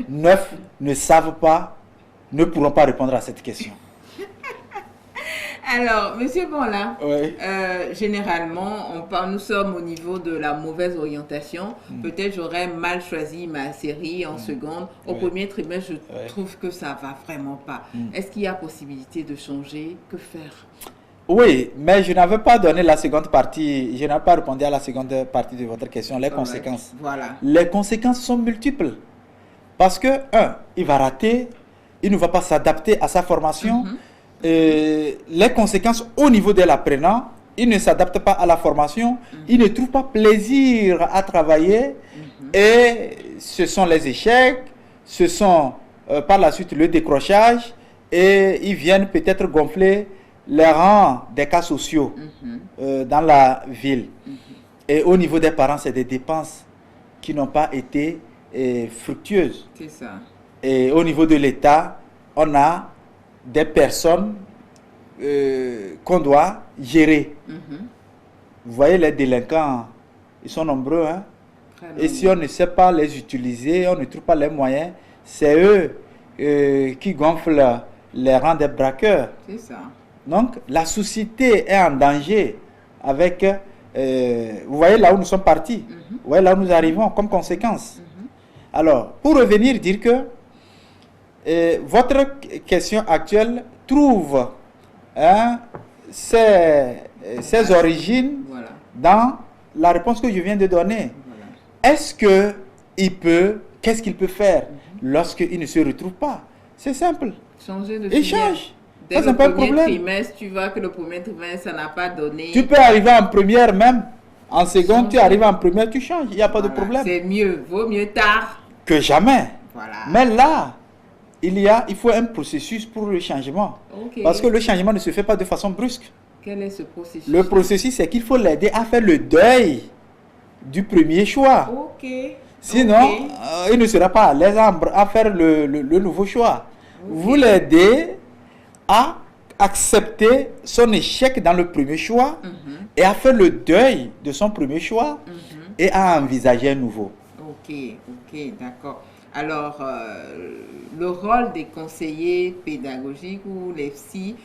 ne savent pas, ne pourront pas répondre à cette question. Alors, Monsieur Bonla, Oui. généralement, nous sommes au niveau de la mauvaise orientation. Peut-être j'aurais mal choisi ma série en seconde. Au premier trimestre, je trouve que ça va vraiment pas. Est-ce qu'il y a possibilité de changer? Que faire? Oui, mais je n'avais pas donné la seconde partie, je n'ai pas répondu à la seconde partie de votre question, les conséquences. Voilà. Les conséquences sont multiples. Parce que, il va rater, il ne va pas s'adapter à sa formation. Les conséquences au niveau de l'apprenant, il ne s'adapte pas à la formation, il ne trouve pas plaisir à travailler, et ce sont les échecs, ce sont par la suite le décrochage, et ils viennent peut-être gonfler les rangs des cas sociaux dans la ville. Et au niveau des parents, c'est des dépenses qui n'ont pas été fructueuses. C'est ça. Et au niveau de l'État, on a des personnes qu'on doit gérer. Vous voyez, les délinquants, ils sont nombreux. Hein? Et si on ne sait pas les utiliser, on ne trouve pas les moyens, c'est eux qui gonflent les rangs des braqueurs. C'est ça. Donc, la société est en danger avec... vous voyez là où nous sommes partis. Vous voyez là où nous arrivons comme conséquence. Alors, pour revenir, dire que votre question actuelle trouve ses origines dans la réponse que je viens de donner. Est-ce qu'est-ce qu'il peut faire lorsqu'il ne se retrouve pas? C'est simple. Changer de Il change. Dès le premier trimestre, tu vois que le premier trimestre, ça n'a pas donné. Tu peux arriver en première même. En seconde, tu arrives en première, tu changes. Il n'y a pas de problème. C'est mieux. Vaut mieux tard que jamais. Voilà. Mais là, il faut un processus pour le changement. Parce que le changement ne se fait pas de façon brusque. Quel est ce processus? Le processus, c'est qu'il faut l'aider à faire le deuil du premier choix. Sinon, il ne sera pas à l'aise à faire le nouveau choix. Vous l'aidez à accepter son échec dans le premier choix et à faire le deuil de son premier choix et à envisager un nouveau. Ok, d'accord. Alors, le rôle des conseillers pédagogiques ou les psy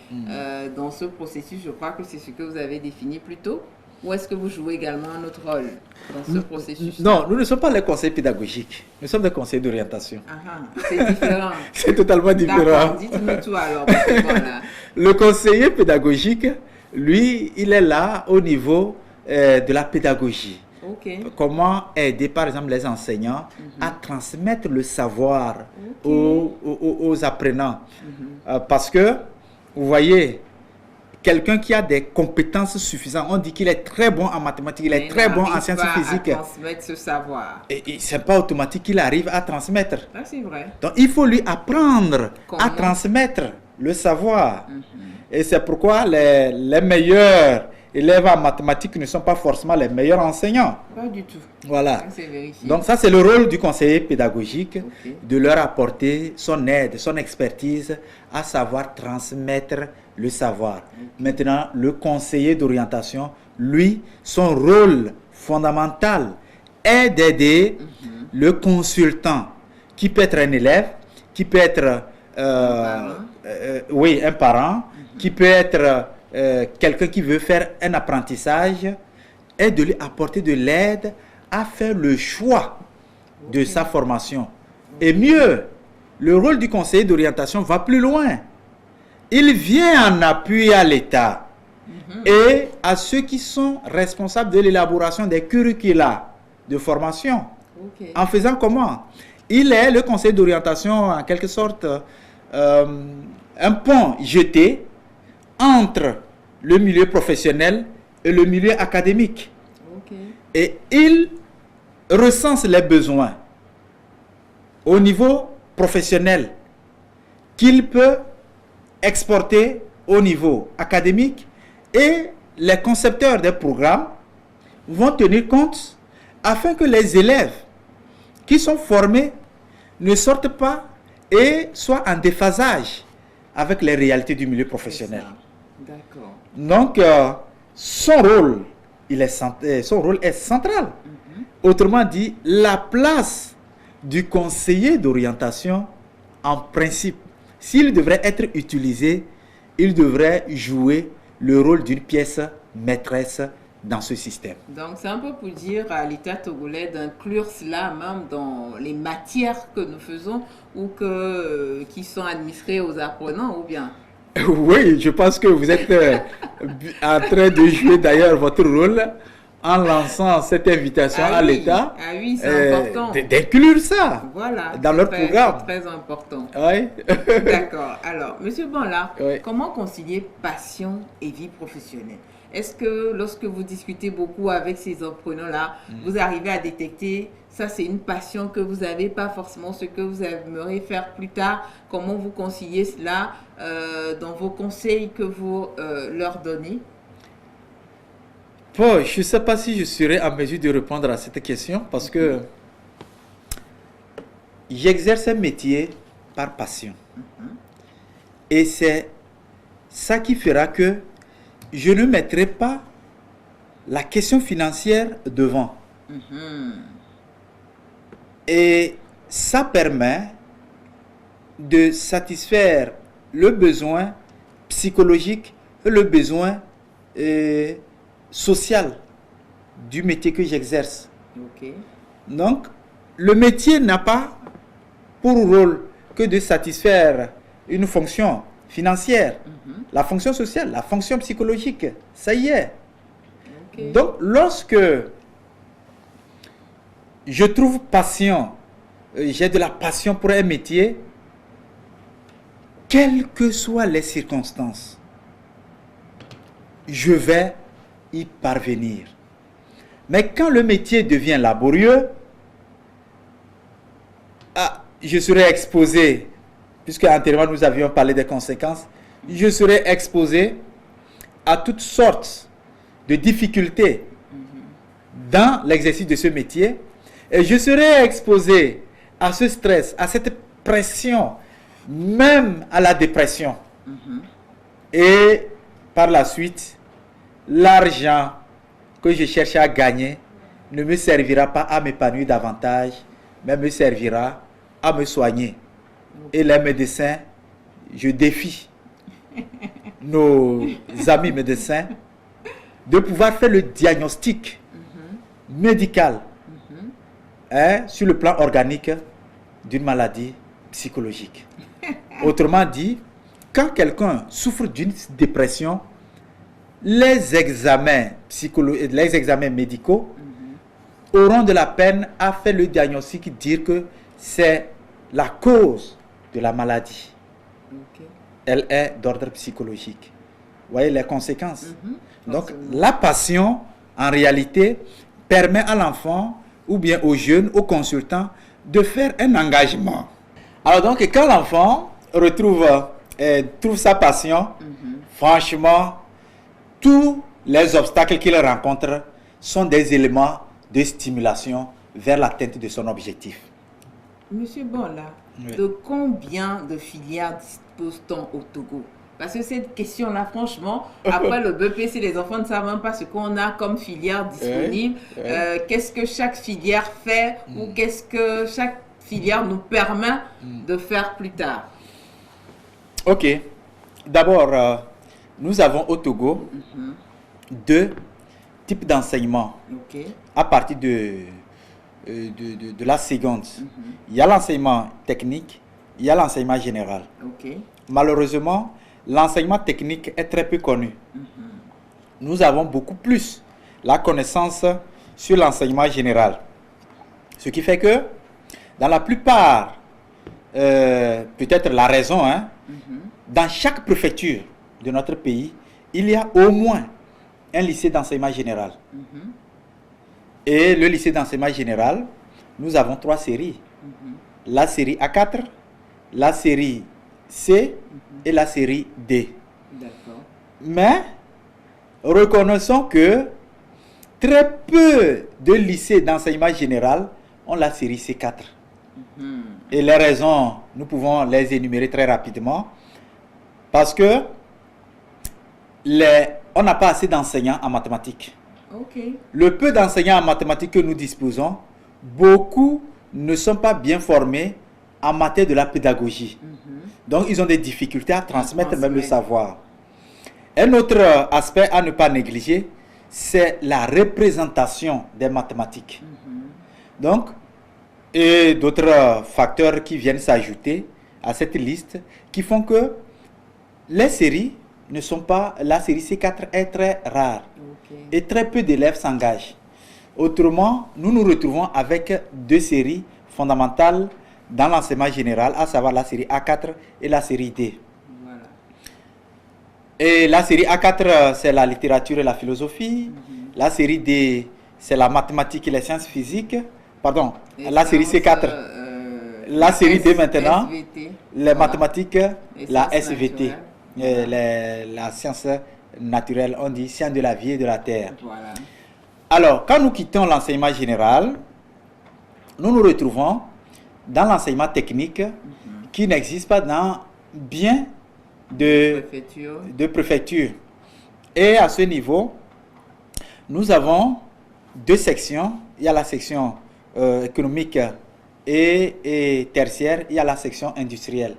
dans ce processus, je crois que c'est ce que vous avez défini plus tôt. Ou est-ce que vous jouez également un autre rôle dans ce processus? Non, nous ne sommes pas les conseillers pédagogiques. Nous sommes des conseillers d'orientation. C'est différent. C'est totalement différent. Dites-nous tout alors. Le conseiller pédagogique, lui, il est là au niveau de la pédagogie. Comment aider, par exemple, les enseignants à transmettre le savoir aux apprenants. Parce que, vous voyez, quelqu'un qui a des compétences suffisantes, on dit qu'il est très bon en mathématiques, il est très bon en sciences physiques. À transmettre ce savoir. Et ce n'est pas automatique qu'il arrive à transmettre. C'est vrai. Donc, il faut lui apprendre à transmettre le savoir. Et c'est pourquoi les meilleurs élèves en mathématiques ne sont pas forcément les meilleurs enseignants. Pas du tout. Voilà. C'est vérifié. Donc ça, c'est le rôle du conseiller pédagogique, Ok. de leur apporter son aide, son expertise, à savoir transmettre le savoir. Maintenant, le conseiller d'orientation, lui, son rôle fondamental est d'aider le consultant, qui peut être un élève, qui peut être oui, un parent, qui peut être quelqu'un qui veut faire un apprentissage, et de lui apporter de l'aide à faire le choix de sa formation. Et mieux, le rôle du conseiller d'orientation va plus loin. Il vient en appui à l'État et à ceux qui sont responsables de l'élaboration des curricula de formation. Ok. En faisant comment? Il est le conseiller d'orientation, en quelque sorte, un pont jeté entre le milieu professionnel et le milieu académique. Ok. Et il recense les besoins au niveau professionnel qu'il peut exporter au niveau académique, et les concepteurs des programmes vont tenir compte afin que les élèves qui sont formés ne sortent pas et soient en déphasage avec les réalités du milieu professionnel. D'accord. Donc, son rôle est central. Autrement dit, la place du conseiller d'orientation, en principe, s'il devrait être utilisé, il devrait jouer le rôle d'une pièce maîtresse dans ce système. Donc, c'est un peu pour dire à l'État togolais d'inclure cela même dans les matières que nous faisons ou qui sont administrées aux apprenants, ou bien? Oui, je pense que vous êtes en train de jouer d'ailleurs votre rôle en lançant cette invitation à l'État. Ah oui, c'est important. D'inclure ça Voilà, dans leur programme. C'est très important. Oui. D'accord. Alors, Monsieur Banla, Oui. comment concilier passion et vie professionnelle? Est-ce que lorsque vous discutez beaucoup avec ces apprenants-là, vous arrivez à détecter ça, c'est une passion que vous avez, pas forcément ce que vous aimeriez faire plus tard? Comment vous conciliez cela dans vos conseils que vous leur donnez? Bon, je ne sais pas si je serai en mesure de répondre à cette question parce que j'exerce un métier par passion. Et c'est ça qui fera que je ne mettrai pas la question financière devant. Et ça permet de satisfaire le besoin psychologique et le besoin social du métier que j'exerce. Ok. Donc, le métier n'a pas pour rôle que de satisfaire une fonction financière, la fonction sociale, la fonction psychologique, ça y est. Ok. Donc, lorsque je trouve passion, j'ai de la passion pour un métier, quelles que soient les circonstances, je vais y parvenir. Mais quand le métier devient laborieux, je serai exposé, puisque antérieurement nous avions parlé des conséquences, je serai exposé à toutes sortes de difficultés dans l'exercice de ce métier, et je serai exposé à ce stress, à cette pression, même à la dépression. Et par la suite, l'argent que je cherche à gagner ne me servira pas à m'épanouir davantage, mais me servira à me soigner. Et les médecins, je défie nos amis médecins de pouvoir faire le diagnostic médical sur le plan organique d'une maladie psychologique. Autrement dit, quand quelqu'un souffre d'une dépression, les examens médicaux auront de la peine à faire le diagnostic, dire que c'est la cause de la maladie. Elle est d'ordre psychologique. Vous voyez les conséquences. Donc, la passion, en réalité, permet à l'enfant, ou bien aux jeunes, aux consultants, de faire un engagement. Alors donc, quand l'enfant trouve sa passion, franchement, tout les obstacles qu'il rencontre sont des éléments de stimulation vers l'atteinte de son objectif. Monsieur Bonla, Oui. de combien de filières dispose-t-on au Togo? Parce que cette question-là, franchement, après le BPC, les enfants ne savent même pas ce qu'on a comme filière disponible. Oui. Qu'est-ce que chaque filière fait ou qu'est-ce que chaque filière nous permet de faire plus tard? Ok. D'abord, nous avons au Togo deux types d'enseignement Ok. à partir de la seconde. Il y a l'enseignement technique, il y a l'enseignement général. Ok. Malheureusement, l'enseignement technique est très peu connu. Nous avons beaucoup plus la connaissance sur l'enseignement général. Ce qui fait que, dans la plupart, peut-être la raison, hein, dans chaque préfecture de notre pays, il y a au moins un lycée d'enseignement général. Et le lycée d'enseignement général, nous avons 3 séries. La série A4, la série C et la série D. D'accord. Mais reconnaissons que très peu de lycées d'enseignement général ont la série C4. Et les raisons, nous pouvons les énumérer très rapidement. Parce que on n'a pas assez d'enseignants en mathématiques. Ok. Le peu d'enseignants en mathématiques que nous disposons, beaucoup ne sont pas bien formés en matière de la pédagogie. Donc, ils ont des difficultés à transmettre même le savoir. Un autre aspect à ne pas négliger, c'est la représentation des mathématiques. Donc, et d'autres facteurs qui viennent s'ajouter à cette liste, qui font que les séries ne sont pas... La série C4 est très rare. Et très peu d'élèves s'engagent. Autrement, nous nous retrouvons avec 2 séries fondamentales dans l'enseignement général, à savoir la série A4 et la série D. Voilà. Et la série A4, c'est la littérature et la philosophie. La série D, c'est la mathématique et les sciences physiques. Pardon, Et la série C4. La série D maintenant, SVT. les mathématiques, la sciences SVT. La science naturelle, on dit science de la vie et de la terre. Voilà. Alors, quand nous quittons l'enseignement général, nous nous retrouvons dans l'enseignement technique qui n'existe pas dans bien de préfectures. Et à ce niveau, nous avons 2 sections. Il y a la section économique et tertiaire, il y a la section industrielle.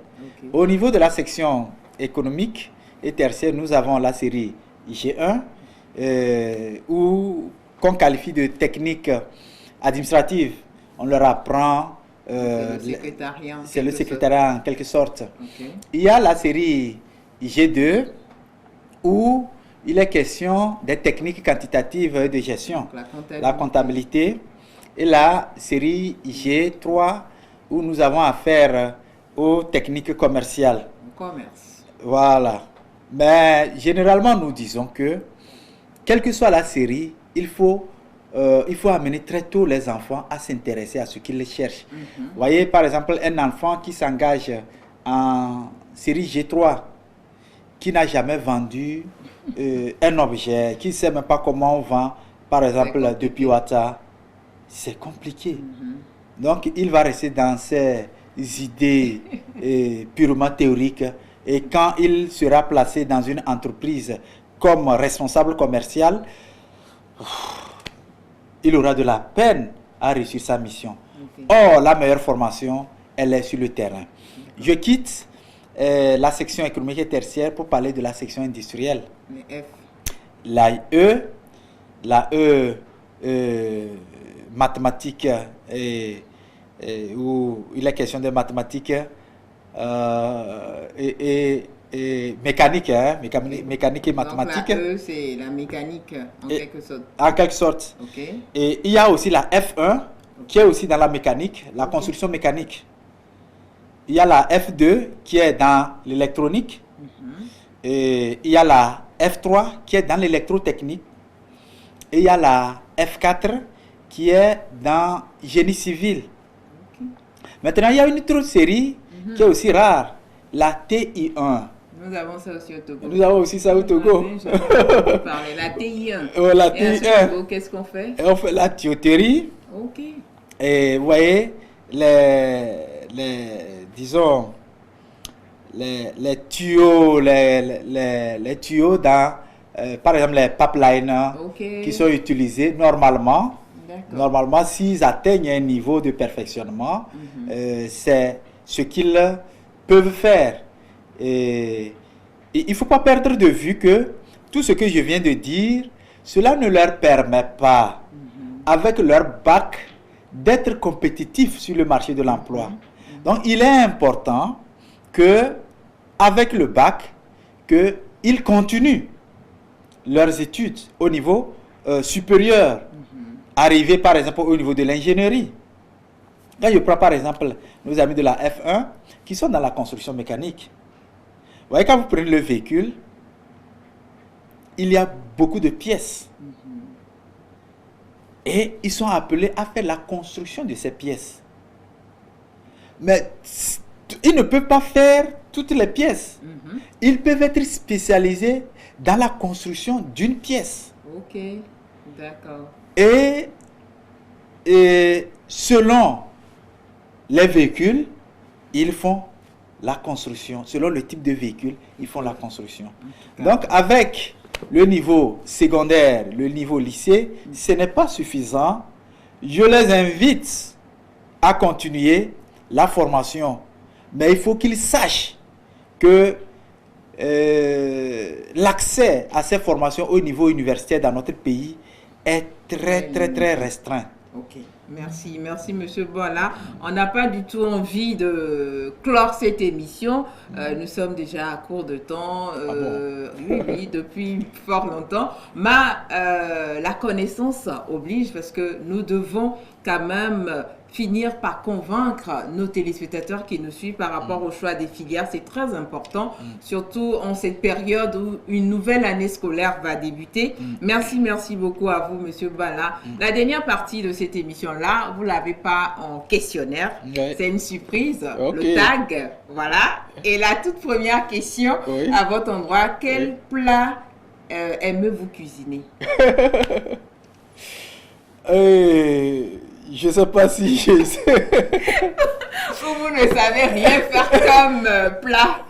Au niveau de la section économique et tertiaire, nous avons la série G1, qu'on qualifie de technique administrative. On leur apprend... c'est le secrétariat en quelque sorte. Il y a la série G2 où il est question des techniques quantitatives de gestion, la comptabilité. Et la série G3 où nous avons affaire aux techniques commerciales. Voilà. Mais généralement, nous disons que, quelle que soit la série, il faut amener très tôt les enfants à s'intéresser à ce qu'ils cherchent. Vous voyez, par exemple, un enfant qui s'engage en série G3, qui n'a jamais vendu un objet, qui ne sait même pas comment on vend, par exemple, depuis Wata, c'est compliqué. Donc, il va rester dans ses idées purement théoriques. Et quand il sera placé dans une entreprise comme responsable commercial, il aura de la peine à réussir sa mission. Or, la meilleure formation, elle est sur le terrain. Je quitte la section économique et tertiaire pour parler de la section industrielle. La E, mathématiques, où il est question de mathématiques et mécanique, hein, mécanique et mathématiques. Donc la E, c'est la mécanique, en quelque sorte. En quelque sorte. Et il y a aussi la F1, qui est aussi dans la mécanique, la construction mécanique. Il y a la F2, qui est dans l'électronique. Et il y a la F3, qui est dans l'électrotechnique. Et il y a la F4, qui est dans génie civil. Maintenant, il y a une autre série qui est aussi rare, la TI1. Nous avons ça aussi au Togo. Nous avons aussi ça au Togo. Parler. La TI1. La TI1. TI1. Togo, qu'est-ce qu'on fait? Et on fait la tuyauterie. Ok. Et vous voyez, disons, les tuyaux, les tuyaux dans, par exemple, les pipelines qui sont utilisés normalement. Normalement, s'ils atteignent un niveau de perfectionnement, c'est ce qu'ils peuvent faire. Et il ne faut pas perdre de vue que tout ce que je viens de dire, cela ne leur permet pas, avec leur bac, d'être compétitifs sur le marché de l'emploi. Donc, il est important que, avec le bac, qu'ils continuent leurs études au niveau supérieur, arriver par exemple au niveau de l'ingénierie. Quand je prends par exemple nos amis de la F1 qui sont dans la construction mécanique, vous voyez, quand vous prenez le véhicule, il y a beaucoup de pièces. Et ils sont appelés à faire la construction de ces pièces. Mais ils ne peuvent pas faire toutes les pièces. Ils peuvent être spécialisés dans la construction d'une pièce. Ok, d'accord. Et selon les véhicules, ils font la construction. Selon le type de véhicule, ils font la construction. Donc, avec le niveau secondaire, le niveau lycée, ce n'est pas suffisant. Je les invite à continuer la formation. Mais il faut qu'ils sachent que l'accès à ces formations au niveau universitaire dans notre pays est très restreint. Ok, merci Monsieur Bola. On n'a pas du tout envie de clore cette émission. Nous sommes déjà à court de temps. Oui, depuis fort longtemps. Mais la connaissance oblige parce que nous devons quand même finir par convaincre nos téléspectateurs qui nous suivent par rapport au choix des filières. C'est très important, surtout en cette période où une nouvelle année scolaire va débuter. Merci beaucoup à vous, Monsieur Bala. La dernière partie de cette émission-là, vous ne l'avez pas en questionnaire. C'est une surprise, le tag. Voilà. Et la toute première question à votre endroit, quel plat aimez-vous cuisiner? Je ne sais pas si je sais. Vous ne savez rien faire comme plat.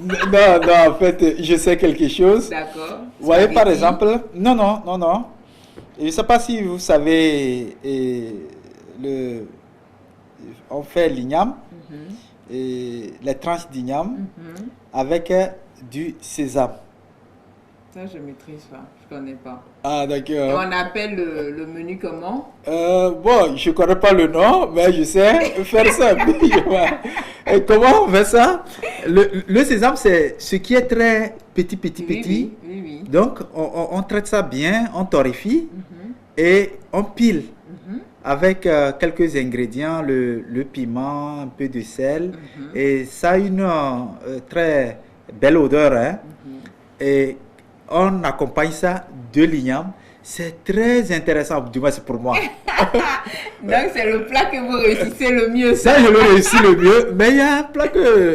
Non, en fait, je sais quelque chose. D'accord. Vous voyez, par exemple, non. Je ne sais pas si vous savez, on fait l'igname, et les tranches d'igname avec du sésame. Ça, je ne maîtrise pas, je ne connais pas. Ah, d'accord. On appelle le menu comment? Bon, je ne connais pas le nom, mais je sais faire ça. Et comment on fait ça? Le sésame, c'est ce qui est très petit. Oui. Donc, on traite ça bien, on torréfie et on pile avec quelques ingrédients, le piment, un peu de sel. Et ça a une très belle odeur. Hein? Et on accompagne ça de l'igname. C'est très intéressant, du moins c'est pour moi. Donc c'est le plat que vous réussissez le mieux. Ça, je le réussis le mieux. Mais il y a un plat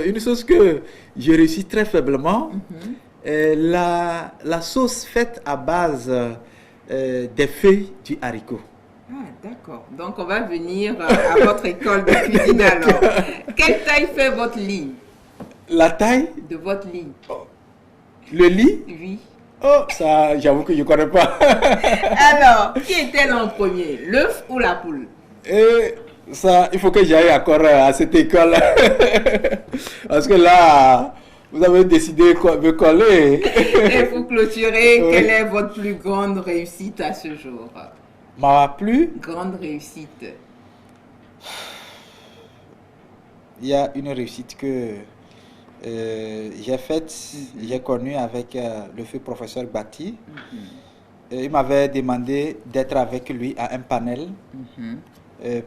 une chose que je réussis très faiblement. La sauce faite à base des feuilles du haricot. Ah, d'accord. Donc on va venir à votre école de cuisine alors. Quelle taille fait votre lit? La taille de votre lit. Le lit? Oui. Oh, ça, j'avoue que je ne connais pas. Alors, qui était là en premier, l'œuf ou la poule? Et ça, il faut que j'aille encore à cette école. Parce que là, vous avez décidé de me coller. Et pour clôturer, oui. Quelle est votre plus grande réussite à ce jour? Ma plus grande réussite? Il y a une réussite que j'ai faite, j'ai connue avec le feu professeur Bati. Il m'avait demandé d'être avec lui à un panel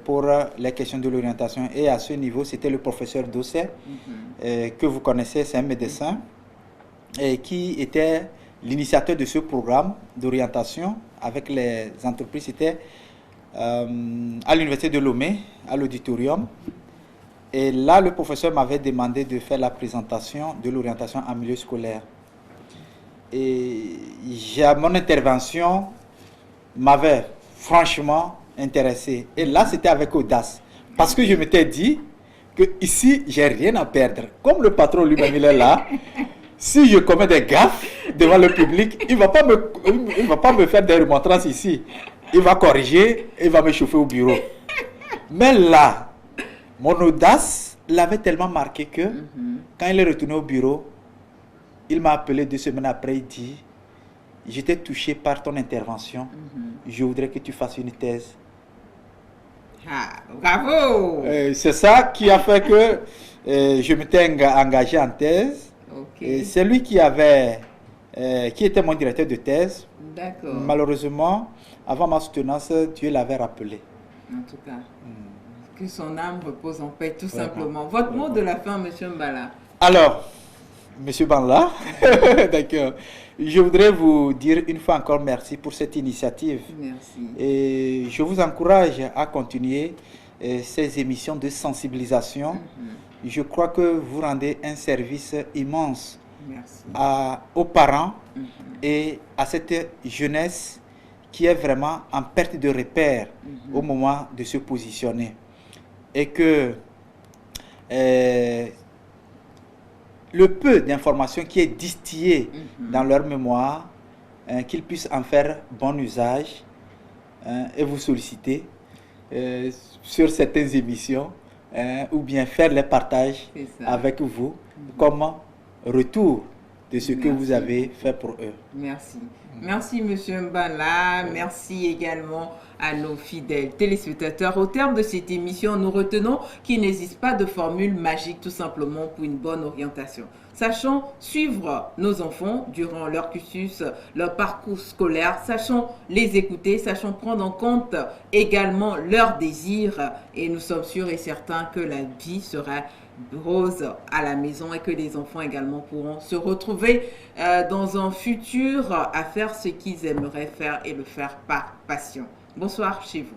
pour les questions de l'orientation. Et à ce niveau, c'était le professeur Dosset, que vous connaissez, c'est un médecin, qui était l'initiateur de ce programme d'orientation avec les entreprises. C'était à l'université de Lomé, à l'auditorium. Et là, le professeur m'avait demandé de faire la présentation de l'orientation en milieu scolaire. Et mon intervention m'avait franchement intéressé. Et là, c'était avec audace. Parce que je m'étais dit que ici, j'ai rien à perdre. Comme le patron lui-même, il est là. Si je commets des gaffes devant le public, il ne va pas me faire des remontrances ici. Il va corriger, il va me chauffer au bureau. Mais là, mon audace l'avait tellement marqué que quand il est retourné au bureau, il m'a appelé 2 semaines après, il dit, j'étais touché par ton intervention, je voudrais que tu fasses une thèse. Ah, bravo! C'est ça qui a fait que je m'étais engagé en thèse. Okay. C'est lui qui était mon directeur de thèse. D'accord. Malheureusement, avant ma soutenance, Dieu l'avait rappelé. En tout cas, que son âme repose en paix, tout simplement. Votre mot de la fin, Monsieur Mbala. Alors, Monsieur Banla, d'accord. Je voudrais vous dire une fois encore merci pour cette initiative. Merci. Et je vous encourage à continuer ces émissions de sensibilisation. Je crois que vous rendez un service immense aux parents et à cette jeunesse qui est vraiment en perte de repère au moment de se positionner. Et que le peu d'informations qui est distillé dans leur mémoire, qu'ils puissent en faire bon usage et vous solliciter sur certaines émissions ou bien faire les partages avec vous comme retour de ce que vous avez fait pour eux. Merci. Merci Monsieur Mbala, merci également à nos fidèles téléspectateurs. Au terme de cette émission, nous retenons qu'il n'existe pas de formule magique tout simplement pour une bonne orientation. Sachons suivre nos enfants durant leur cursus, leur parcours scolaire, sachons les écouter, sachons prendre en compte également leurs désirs et nous sommes sûrs et certains que la vie sera rose à la maison et que les enfants également pourront se retrouver dans un futur à faire ce qu'ils aimeraient faire et le faire par passion. Bonsoir chez vous.